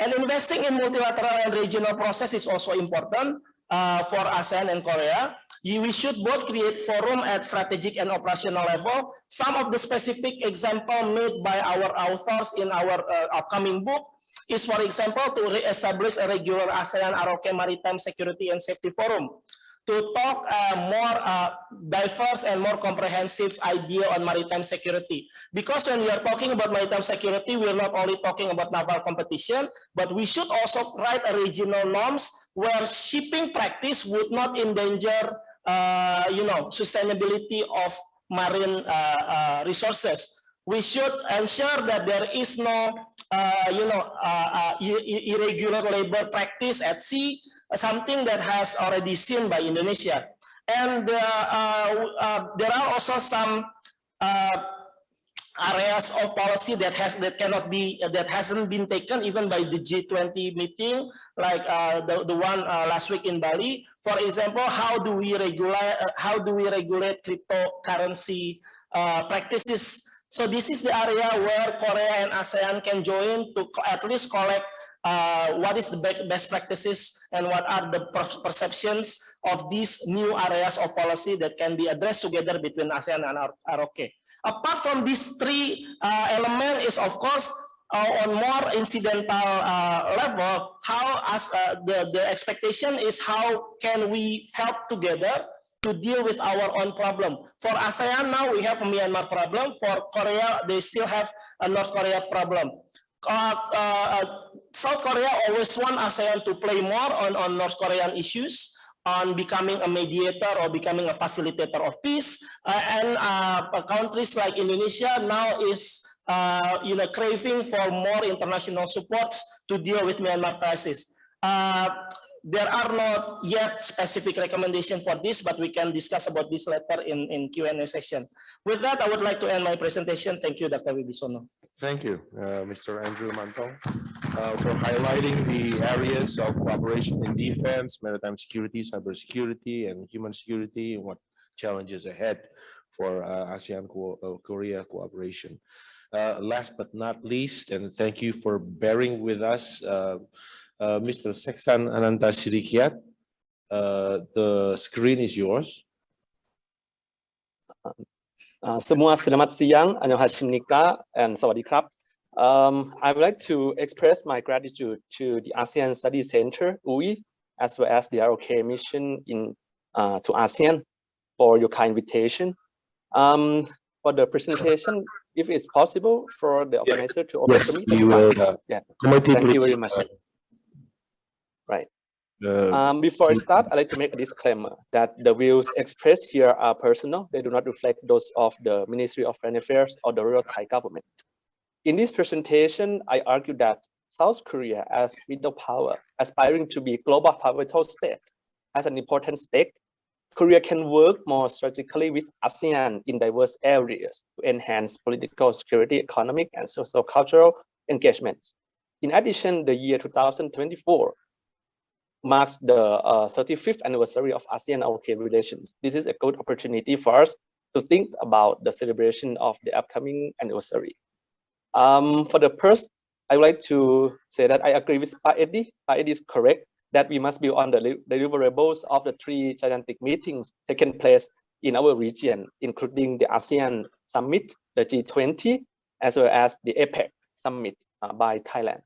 And investing in multilateral and regional process is also important for ASEAN and Korea. We should both create forum at strategic and operational level. Some of the specific example made by our authors in our upcoming book is, for example, to re-establish a regular ASEAN ROK Maritime Security and Safety Forum to talk more diverse and more comprehensive idea on maritime security. Because when we are talking about maritime security, we are not only talking about naval competition, but we should also write a regional norms where shipping practice would not endanger sustainability of marine resources. We should ensure that there is no irregular labor practice at sea, something that has already seen by Indonesia. And there are also some areas of policy that hasn't been taken even by the G20 meeting, like the one last week in Bali. For example, how do we regulate cryptocurrency practices? So this is the area where Korea and ASEAN can join to at least collect what is the best practices and what are the perceptions of these new areas of policy that can be addressed together between ASEAN and ROK. Apart from these 3 elements is, of course, on more incidental level, the expectation is how can we help together to deal with our own problem. For ASEAN now we have a Myanmar problem. For Korea, they still have a North Korea problem. South Korea always want ASEAN to play more on North Korean issues, on becoming a mediator or becoming a facilitator of peace. And countries like Indonesia now is craving for more international support to deal with Myanmar crisis. there are not yet specific recommendation for this, but we can discuss about this later in Q&A session. With that, I would like to end my presentation. Thank you, Dr. Wibisono. Thank you, Mr. Andrew Mantong, for highlighting the areas of cooperation in defense, maritime security, cybersecurity, and human security, and what challenges ahead for ASEAN Korea cooperation. Last but not least, and thank you for bearing with us, Mr. Seksan Ananta Sirikiat. The screen is yours. Semua selamat siang, annyeonghaseyo and sawadee krap. I would like to express my gratitude to the ASEAN Study Center, UI, as well as the ROK mission to ASEAN for your kind invitation. For the presentation, if it's possible for the organizer to open the meeting. Thank you very much. Right. Before I start, I'd like to make a disclaimer that the views expressed here are personal. They do not reflect those of the Ministry of Foreign Affairs or the royal Thai government. In this presentation, I argue that South Korea, as middle power, aspiring to be global pivotal state, has an important stake. Korea can work more strategically with ASEAN in diverse areas to enhance political, security, economic, and social-cultural engagements. In addition, the year 2024 marks the 35th anniversary of ASEAN-OK relations. This is a good opportunity for us to think about the celebration of the upcoming anniversary. For the first, I would like to say that I agree with Pak Eddie. Pak Eddie is correct that we must build on the deliverables of the 3 gigantic meetings taken place in our region, including the ASEAN Summit, the G20, as well as the APEC Summit by Thailand.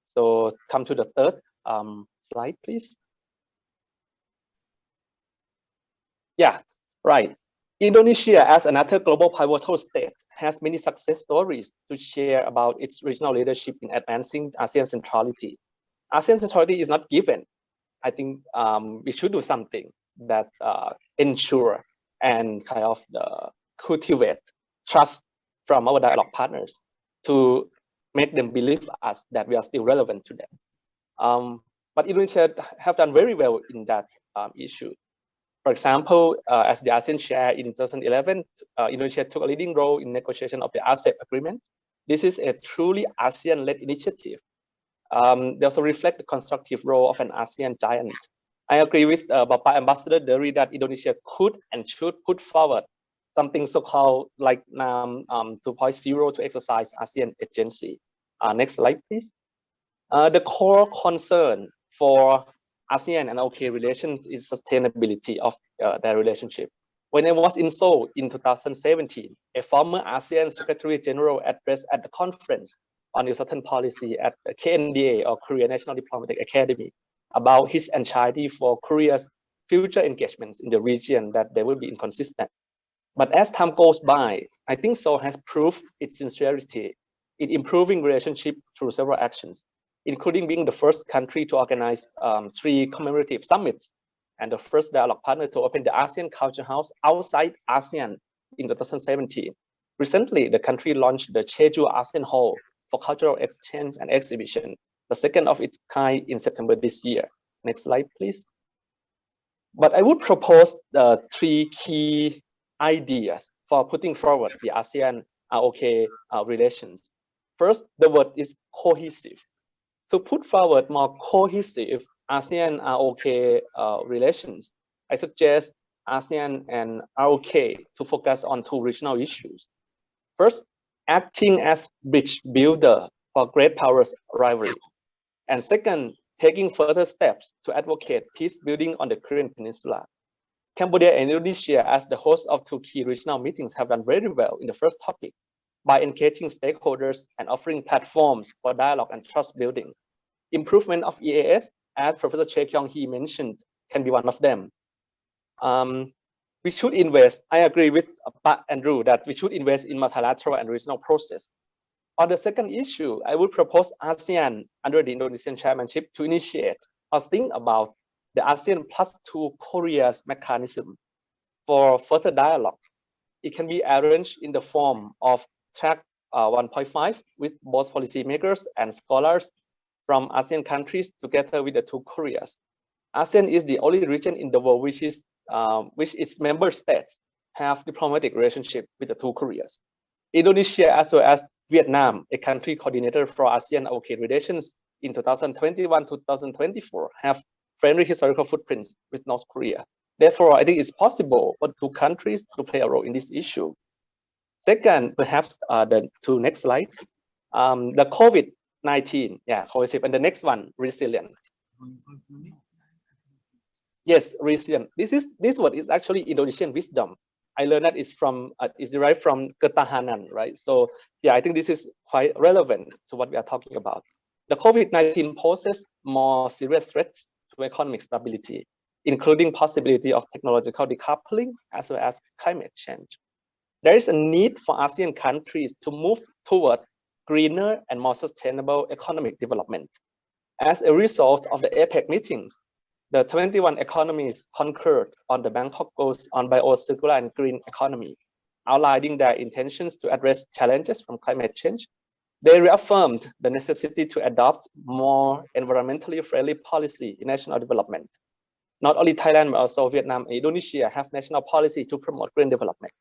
So come to the third slide, please. Yeah, right. Indonesia, as another global pivotal state, has many success stories to share about its regional leadership in advancing ASEAN centrality. ASEAN centrality is not given. I think we should do something that ensure and kind of cultivate trust from our dialogue partners to make them believe us that we are still relevant to them. But Indonesia have done very well in that issue. For example, as the ASEAN chair in 2011, Indonesia took a leading role in negotiation of the ASEP agreement. This is a truly ASEAN-led initiative. They also reflect the constructive role of an ASEAN giant. I agree with Bapak Ambassador Dery that Indonesia could and should put forward something so-called like 2.0 to exercise ASEAN agency. Next slide, please. The core concern for ASEAN and OK relations is sustainability of their relationship. When I was in Seoul in 2017, a former ASEAN Secretary General addressed at the conference on the Southern policy at the KNDA, or Korea National Diplomatic Academy, about his anxiety for Korea's future engagements in the region, that they will be inconsistent. But as time goes by, I think Seoul has proved its sincerity in improving relationship through several actions, including being the first country to organize 3 commemorative summits and the first dialogue partner to open the ASEAN Culture House outside ASEAN in 2017. Recently, the country launched the Jeju ASEAN Hall for cultural exchange and exhibition, the second of its kind in September this year. Next slide, please. But I would propose 3 key ideas for putting forward the ASEAN-OK relations. First, the word is cohesive. To put forward more cohesive ASEAN-ROK relations, I suggest ASEAN and ROK to focus on 2 regional issues. First, acting as bridge builder for great powers rivalry. And second, taking further steps to advocate peace building on the Korean Peninsula. Cambodia and Indonesia, as the host of 2 key regional meetings, have done very well in the first topic by engaging stakeholders and offering platforms for dialogue and trust building. Improvement of EAS, as Professor Choi Kyung-hee mentioned, can be one of them. We should invest, I agree with Pak Andrew, that we should invest in multilateral and regional process. On the second issue, I would propose ASEAN under the Indonesian chairmanship to initiate or think about the ASEAN +2 Korea's mechanism for further dialogue. It can be arranged in the form of track 1.5 with both policymakers and scholars from ASEAN countries together with the 2 Koreas. ASEAN is the only region in the world which its member states have diplomatic relationship with the two Koreas. Indonesia as well as Vietnam, a country coordinator for ASEAN-OK relations in 2021-2024, have friendly historical footprints with North Korea. Therefore, I think it's possible for the two countries to play a role in this issue. Second, perhaps the two next slides, the COVID-19, cohesive, and the next one, resilient. Yes, resilient. This word is actually Indonesian wisdom. I learned that is derived from ketahanan, right? So yeah, I think this is quite relevant to what we are talking about. The COVID-19 poses more serious threats to economic stability, including possibility of technological decoupling as well as climate change. There is a need for ASEAN countries to move toward greener and more sustainable economic development. As a result of the APEC meetings, the 21 economies concurred on the Bangkok goals on bio-circular and green economy, outlining their intentions to address challenges from climate change. They reaffirmed the necessity to adopt more environmentally friendly policy in national development. Not only Thailand, but also Vietnam and Indonesia have national policy to promote green development.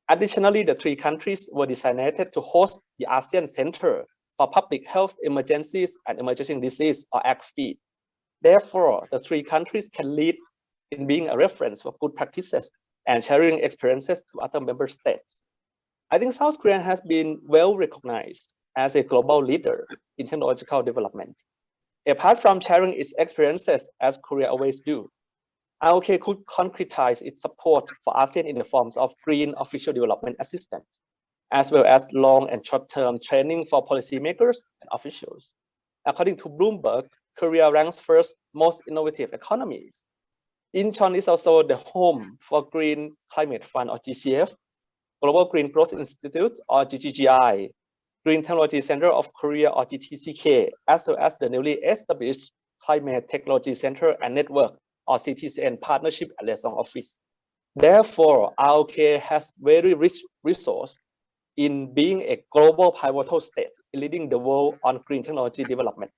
Additionally, the three countries were designated to host the ASEAN Center for Public Health Emergencies and Emerging Disease, or ACFED. Therefore, the three countries can lead in being a reference for good practices and sharing experiences to other member states. I think South Korea has been well recognized as a global leader in technological development. Apart from sharing its experiences, as Korea always do, AOK could concretize its support for ASEAN in the forms of green official development assistance, as well as long and short-term training for policymakers and officials. According to Bloomberg, Korea ranks first most innovative economies. Incheon is also the home for Green Climate Fund, or GCF, Global Green Growth Institute, or GGGI, Green Technology Center of Korea, or GTCK, as well as the newly established Climate Technology Center and Network, or CTCN Partnership and Liaison Office. Therefore, AOK has very rich resource in being a global pivotal state, leading the world on green technology development.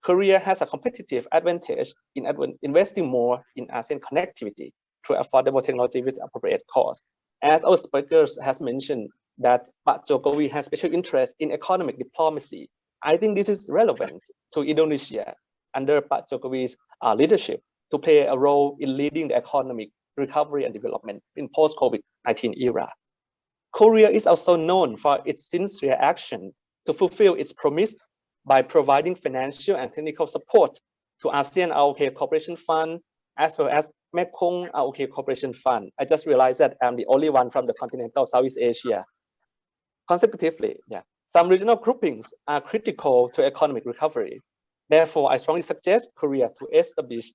Korea has a competitive advantage in investing more in ASEAN connectivity through affordable technology with appropriate cost. As our speakers has mentioned, that Pak Jokowi has special interest in economic diplomacy. I think this is relevant to Indonesia under Pak Jokowi's leadership to play a role in leading the economic recovery and development in post-COVID-19 era. Korea is also known for its sincere action to fulfill its promise by providing financial and technical support to ASEAN AOK Cooperation Fund, as well as Mekong AOK Cooperation Fund. I just realized that I'm the only one from the continental Southeast Asia. Consecutively, some regional groupings are critical to economic recovery. Therefore, I strongly suggest Korea to establish,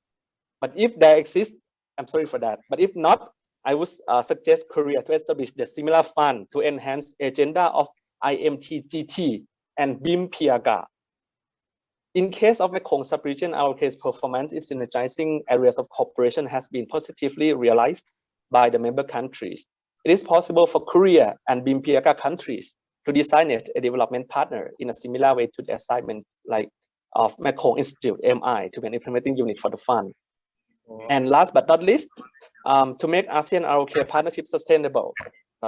but if there exists, I'm sorry for that, but if not, I would suggest Korea to establish the similar fund to enhance agenda of IMTGT and BIMPIAGA. In case of Mekong sub-region, our case performance in synergizing areas of cooperation has been positively realized by the member countries. It is possible for Korea and BIMPIAGA countries to designate a development partner in a similar way to the assignment like of Mekong Institute, MI, to be an implementing unit for the fund. And last but not least, to make ASEAN ROK partnership sustainable.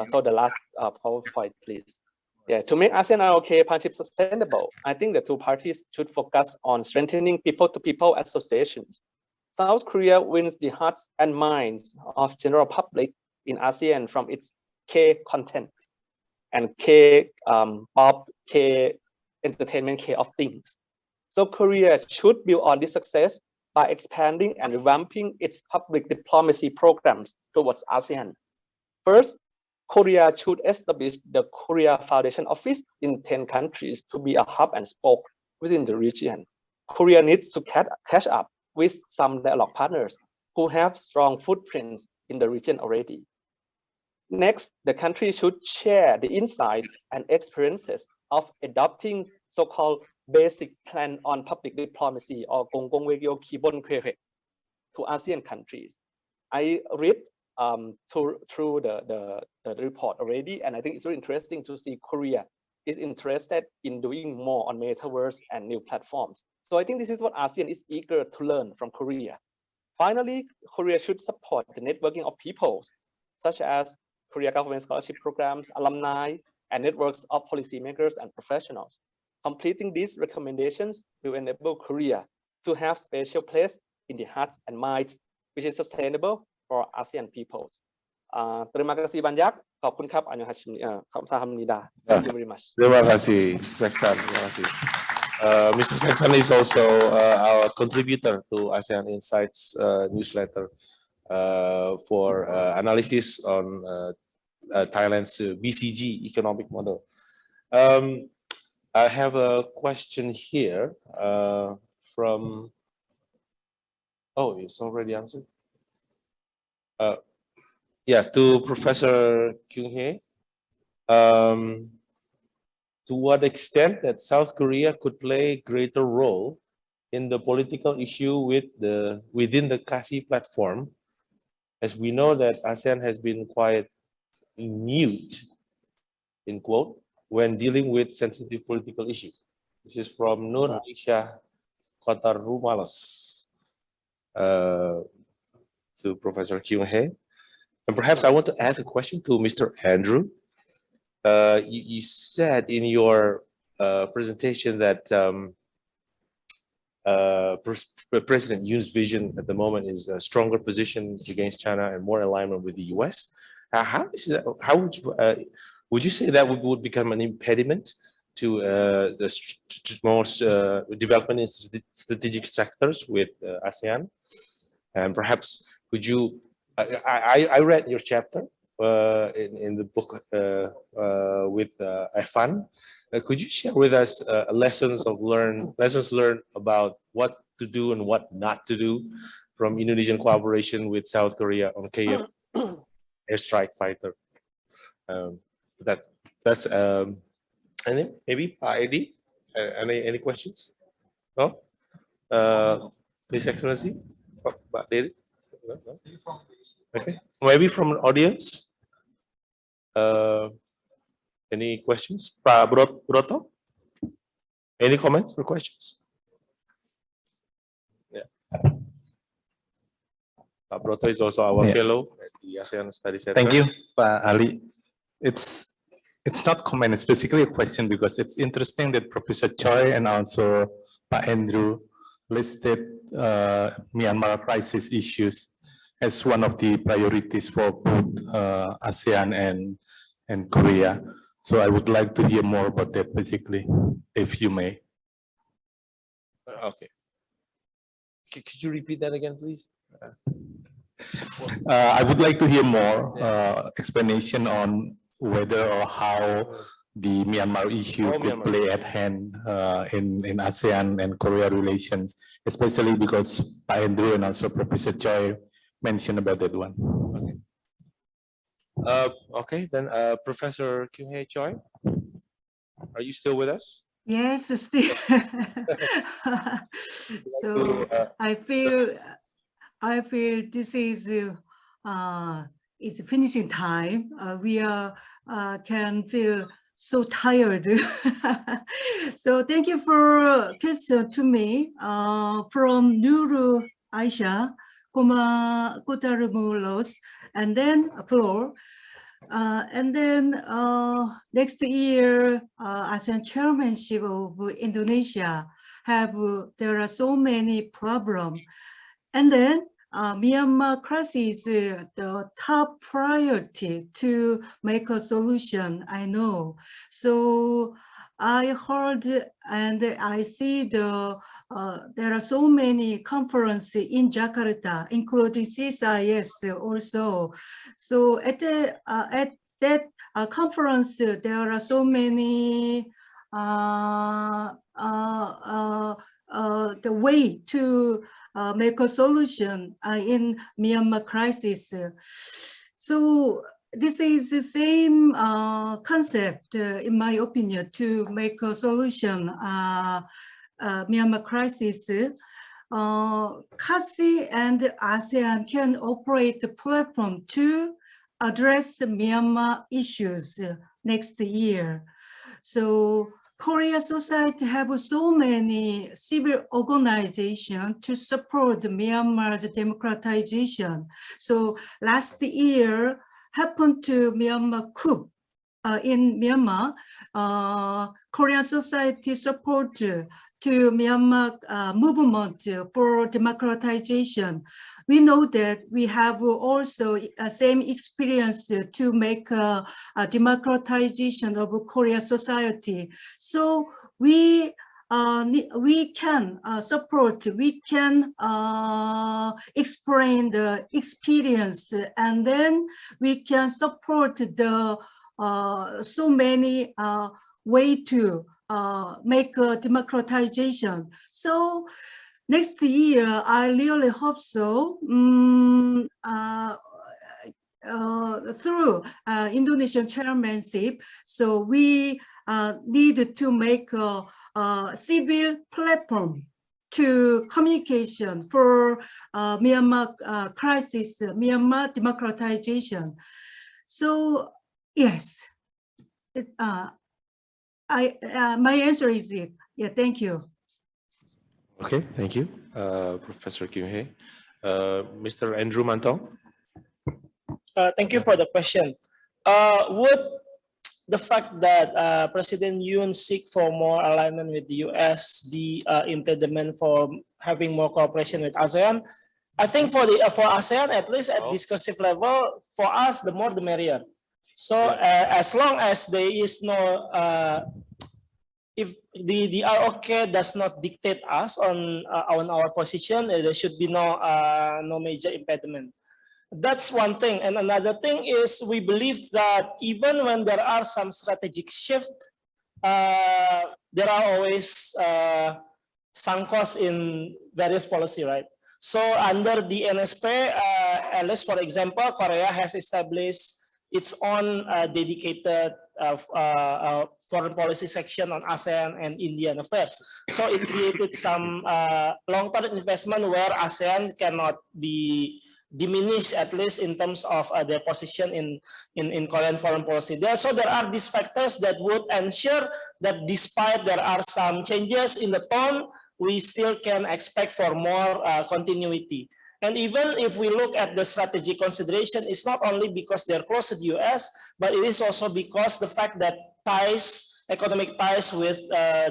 So the last PowerPoint, please. To make ASEAN ROK partnership sustainable, I think the two parties should focus on strengthening people-to-people associations. South Korea wins the hearts and minds of general public in ASEAN from its K content and K pop, K entertainment, K of things. So Korea should build on this success by expanding and revamping its public diplomacy programs towards ASEAN. First, Korea should establish the Korea Foundation Office in 10 countries to be a hub and spoke within the region. Korea needs to catch up with some dialogue partners who have strong footprints in the region already. Next, the country should share the insights and experiences of adopting so-called basic plan on public diplomacy, or 공공외교 기본 계획, to ASEAN countries. I read through the report already, and I think it's very interesting to see Korea is interested in doing more on metaverse and new platforms. So I think this is what ASEAN is eager to learn from Korea. Finally, Korea should support the networking of peoples, such as Korea government scholarship programs, alumni, and networks of policymakers and professionals. Completing these recommendations will enable Korea to have special place in the hearts and minds, which is sustainable for ASEAN peoples. Terima kasih banyak. Khop Thank you very much. Terima kasih, Seksan. Terima kasih. Mr. Seksan is also our contributor to ASEAN Insights newsletter for analysis on Thailand's BCG economic model. I have a question here from, oh, it's already answered. Yeah, to Professor Kyung-hee. To what extent that South Korea could play a greater role in the political issue within the KASI platform, as we know that ASEAN has been quite mute, in quote, when dealing with sensitive political issues. This is from Nur Aisyah Kotarumalos to Professor Kyung-hee. And perhaps I want to ask a question to Mr. Andrew. You said in your presentation that President Yoon's vision at the moment is a stronger position against China and more alignment with the US. How is that? How would you say that would become an impediment to the more development in strategic sectors with ASEAN? And perhaps could you? I read your chapter in the book with Evan. Could you share with us lessons learned about what to do and what not to do from Indonesian cooperation with South Korea on KF airstrike fighter? That's and maybe ID. Any questions? No. His Excellency, Pak Dery. No? Okay. Maybe from the audience. Any questions? Pak Broto? Any comments or questions? Yeah. Pak Broto is also our fellow at the ASEAN Study Center. Thank you, Pak Ali. It's not comment, it's basically a question because it's interesting that Professor Choi and also Pak Andrew listed Myanmar crisis issues as one of the priorities for both ASEAN and Korea. So I would like to hear more about that basically, if you may. Okay. Could you repeat that again, please? I would like to hear more explanation on whether or how the Myanmar issue could play at hand in ASEAN and Korea relations, especially because Pak Andrew and also Professor Choi mentioned about that one. Okay. Okay, then Professor Kyung-hee Choi, are you still with us? Yes, still. So I feel this is it's finishing time. We can feel so tired. So thank you for question to me from Nur Aisyah Kotarumalos, and then floor. And then next year, ASEAN chairmanship of Indonesia there are so many problems. And then Myanmar crisis is the top priority to make a solution, I know. So I heard and I see there are so many conferences in Jakarta, including CSIS also. So at that conference, there are so many the way to make a solution in Myanmar crisis. So this is the same concept, in my opinion, to make a solution Myanmar crisis. KASI and ASEAN can operate the platform to address the Myanmar issues next year. So Korea society have so many civil organizations to support Myanmar's democratization. So last year happened to Myanmar coup in Myanmar. Korean society support to Myanmar movement for democratization. We know that we have also same experience to make a democratization of Korean society. So we can support, we can explain the experience, and then we can support the so many way to make a democratization. So next year, I really hope so. Through Indonesian chairmanship, so we need to make a civil platform to communication for Myanmar crisis, Myanmar democratization. So yes, my answer is it. Yeah, thank you. Okay, thank you, Professor Kyung Hee. Mr. Andrew Mantong. Thank you for the question. Would the fact that President Yoon seek for more alignment with the US be impediment for having more cooperation with ASEAN? I think for ASEAN, at least at discursive level, for us, the more the merrier. So as long as there is no, if the ROK does not dictate us on our position, there should be no major impediment. That's one thing. And another thing is we believe that even when there are some strategic shift, there are always sunk costs in various policy, right? So under the NSP, at least for example, Korea has established its own dedicated foreign policy section on ASEAN and Indian affairs. So it created some long-term investment where ASEAN cannot be diminished, at least in terms of their position in Korean foreign policy. So there are these factors that would ensure that despite there are some changes in the tone, we still can expect for more continuity. And even if we look at the strategic consideration, it's not only because they're close to the US, but it is also because the fact that ties, economic ties with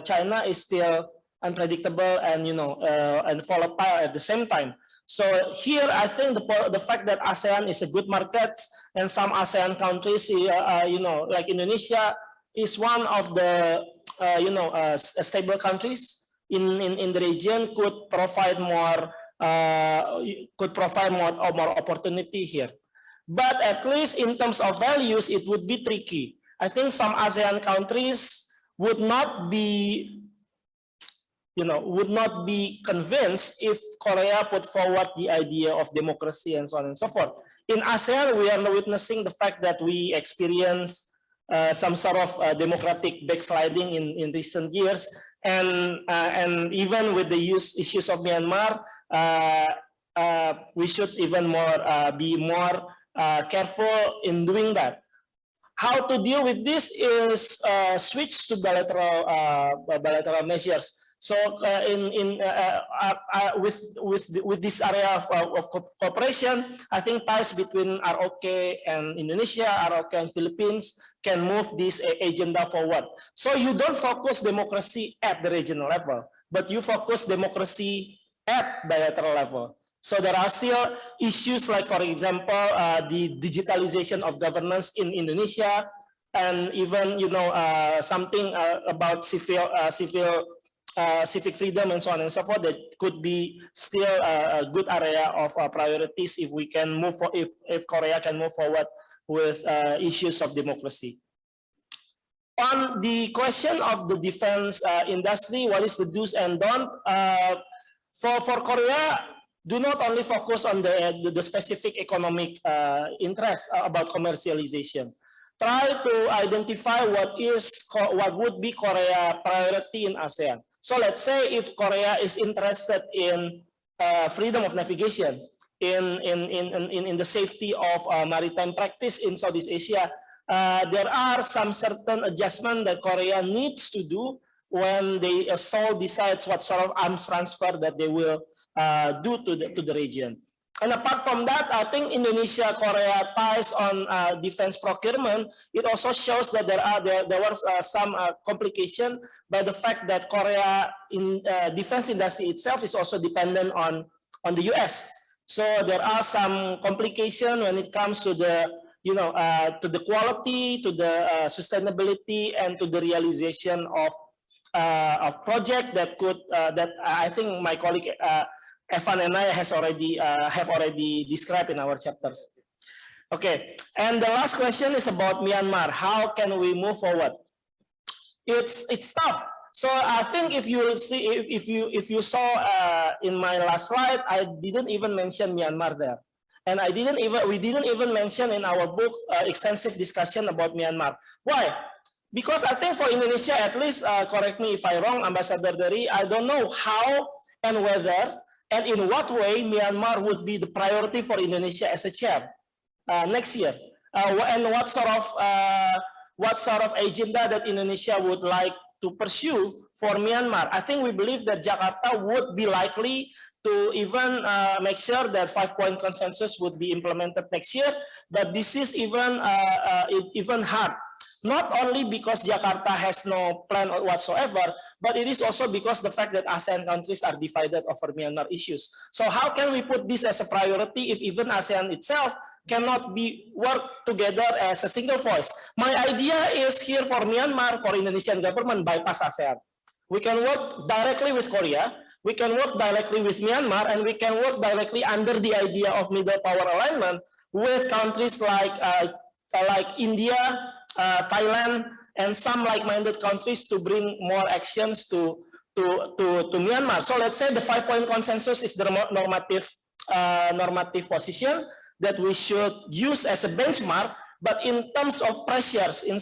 China is still unpredictable and and volatile at the same time. So here, I think the fact that ASEAN is a good market and some ASEAN countries, like Indonesia, is one of the stable countries in the region, could provide more opportunity here. But at least in terms of values, it would be tricky. I think some ASEAN countries would not be convinced if Korea put forward the idea of democracy and so on and so forth. In ASEAN, we are witnessing the fact that we experience some sort of democratic backsliding in recent years, and even with the issues of Myanmar, we should even be more careful in doing that. How to deal with this is switch to bilateral measures. So with this area of cooperation, I think ties between ROK and Indonesia, ROK and Philippines can move this agenda forward. So you don't focus democracy at the regional level, but you focus democracy at bilateral level. So there are still issues like, for example, the digitalization of governance in Indonesia, and even something about civic freedom and so on and so forth, that could be still a good area of priorities if we can move if Korea can move forward with issues of democracy. On the question of the defense industry, what is the do's and don'ts? For Korea, do not only focus on the specific economic interest about commercialization. Try to identify what would be Korea priority in ASEAN. So let's say if Korea is interested in freedom of navigation, in the safety of maritime practice in Southeast Asia, there are some certain adjustments that Korea needs to do when they Seoul decides what sort of arms transfer that they will do to the region. And apart from that, I think Indonesia-Korea ties on defense procurement. It also shows that there was some complication by the fact that Korea in defense industry itself is also dependent on the US. So there are some complication when it comes to the to the quality, to the sustainability, and to the realization of project that could that I think my colleague Evan and I have already described in our chapters. Okay, and the last question is about Myanmar. How can we move forward? It's tough. So I think if you see, if you saw in my last slide, I didn't even mention Myanmar there, and we didn't even mention in our book extensive discussion about Myanmar. Why? Because I think for Indonesia, at least, correct me if I'm wrong, Ambassador Dari, I don't know how and whether and in what way Myanmar would be the priority for Indonesia as a chair next year, and what sort of agenda that Indonesia would like to pursue for Myanmar. I think we believe that Jakarta would be likely to even make sure that 5-point consensus would be implemented next year, but this is even hard. Not only because Jakarta has no plan whatsoever, but it is also because the fact that ASEAN countries are divided over Myanmar issues. So how can we put this as a priority if even ASEAN itself cannot work together as a single voice? My idea is here for Myanmar, for Indonesian government, bypass ASEAN. We can work directly with Korea, we can work directly with Myanmar, and we can work directly under the idea of middle power alignment with countries like India, Thailand, and some like-minded countries to bring more actions to Myanmar. So let's say the 5-point consensus is the normative position that we should use as a benchmark. But in terms of pressures, in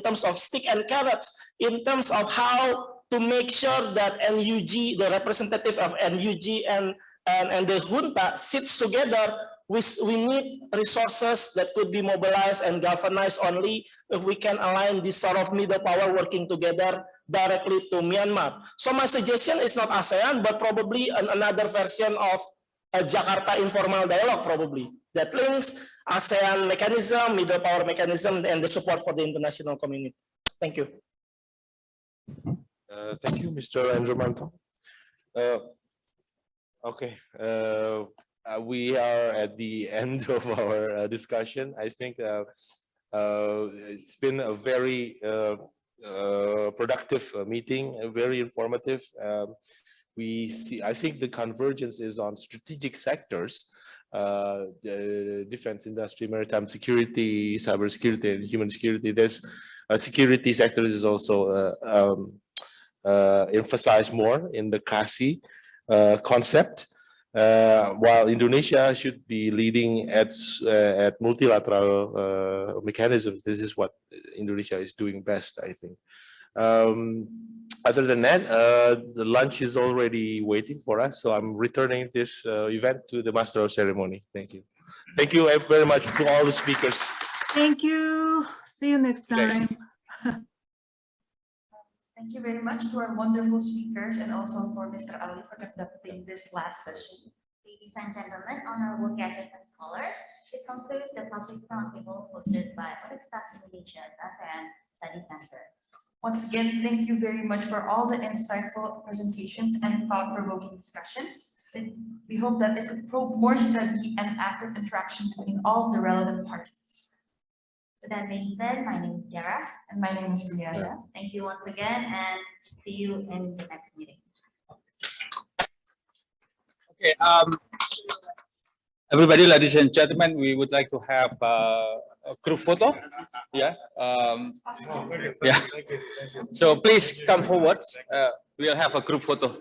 terms of stick and carrots, in terms of how to make sure that NUG, the representative of NUG and the junta sits together, we need resources that could be mobilized and galvanized only if we can align this sort of middle power working together directly to Myanmar. So my suggestion is not ASEAN, but probably another version of a Jakarta informal dialogue, probably, that links ASEAN mechanism, middle power mechanism, and the support for the international community. Thank you. Thank you, Mr. Andromanto. Okay. We are at the end of our discussion. I think it's been a very productive meeting, very informative. I think the convergence is on strategic sectors, the defense industry, maritime security, cybersecurity, and human security. This security sector is also emphasized more in the KASI concept. While Indonesia should be leading at multilateral mechanisms, this is what Indonesia is doing best, I think. Other than that, the lunch is already waiting for us, so I'm returning this event to the Master of Ceremony. Thank you. Thank you very much to all the speakers. Thank you. See you next time. Thank you very much to our wonderful speakers and also for Mr. Ali for conducting this last session. Ladies and gentlemen, honorable guests and scholars, this concludes the public roundtable hosted by Universitas Indonesia's ASEAN Study Center. Once again, thank you very much for all the insightful presentations and thought-provoking discussions. We hope that it could probe more study and active interaction between all the relevant parties. With that being said, my name is Tiara. And my name is Rihanna. Thank you once again and see you in the next meeting. Okay, everybody, ladies and gentlemen, we would like to have a group photo. Yeah. Yeah. So please come forward. We'll have a group photo.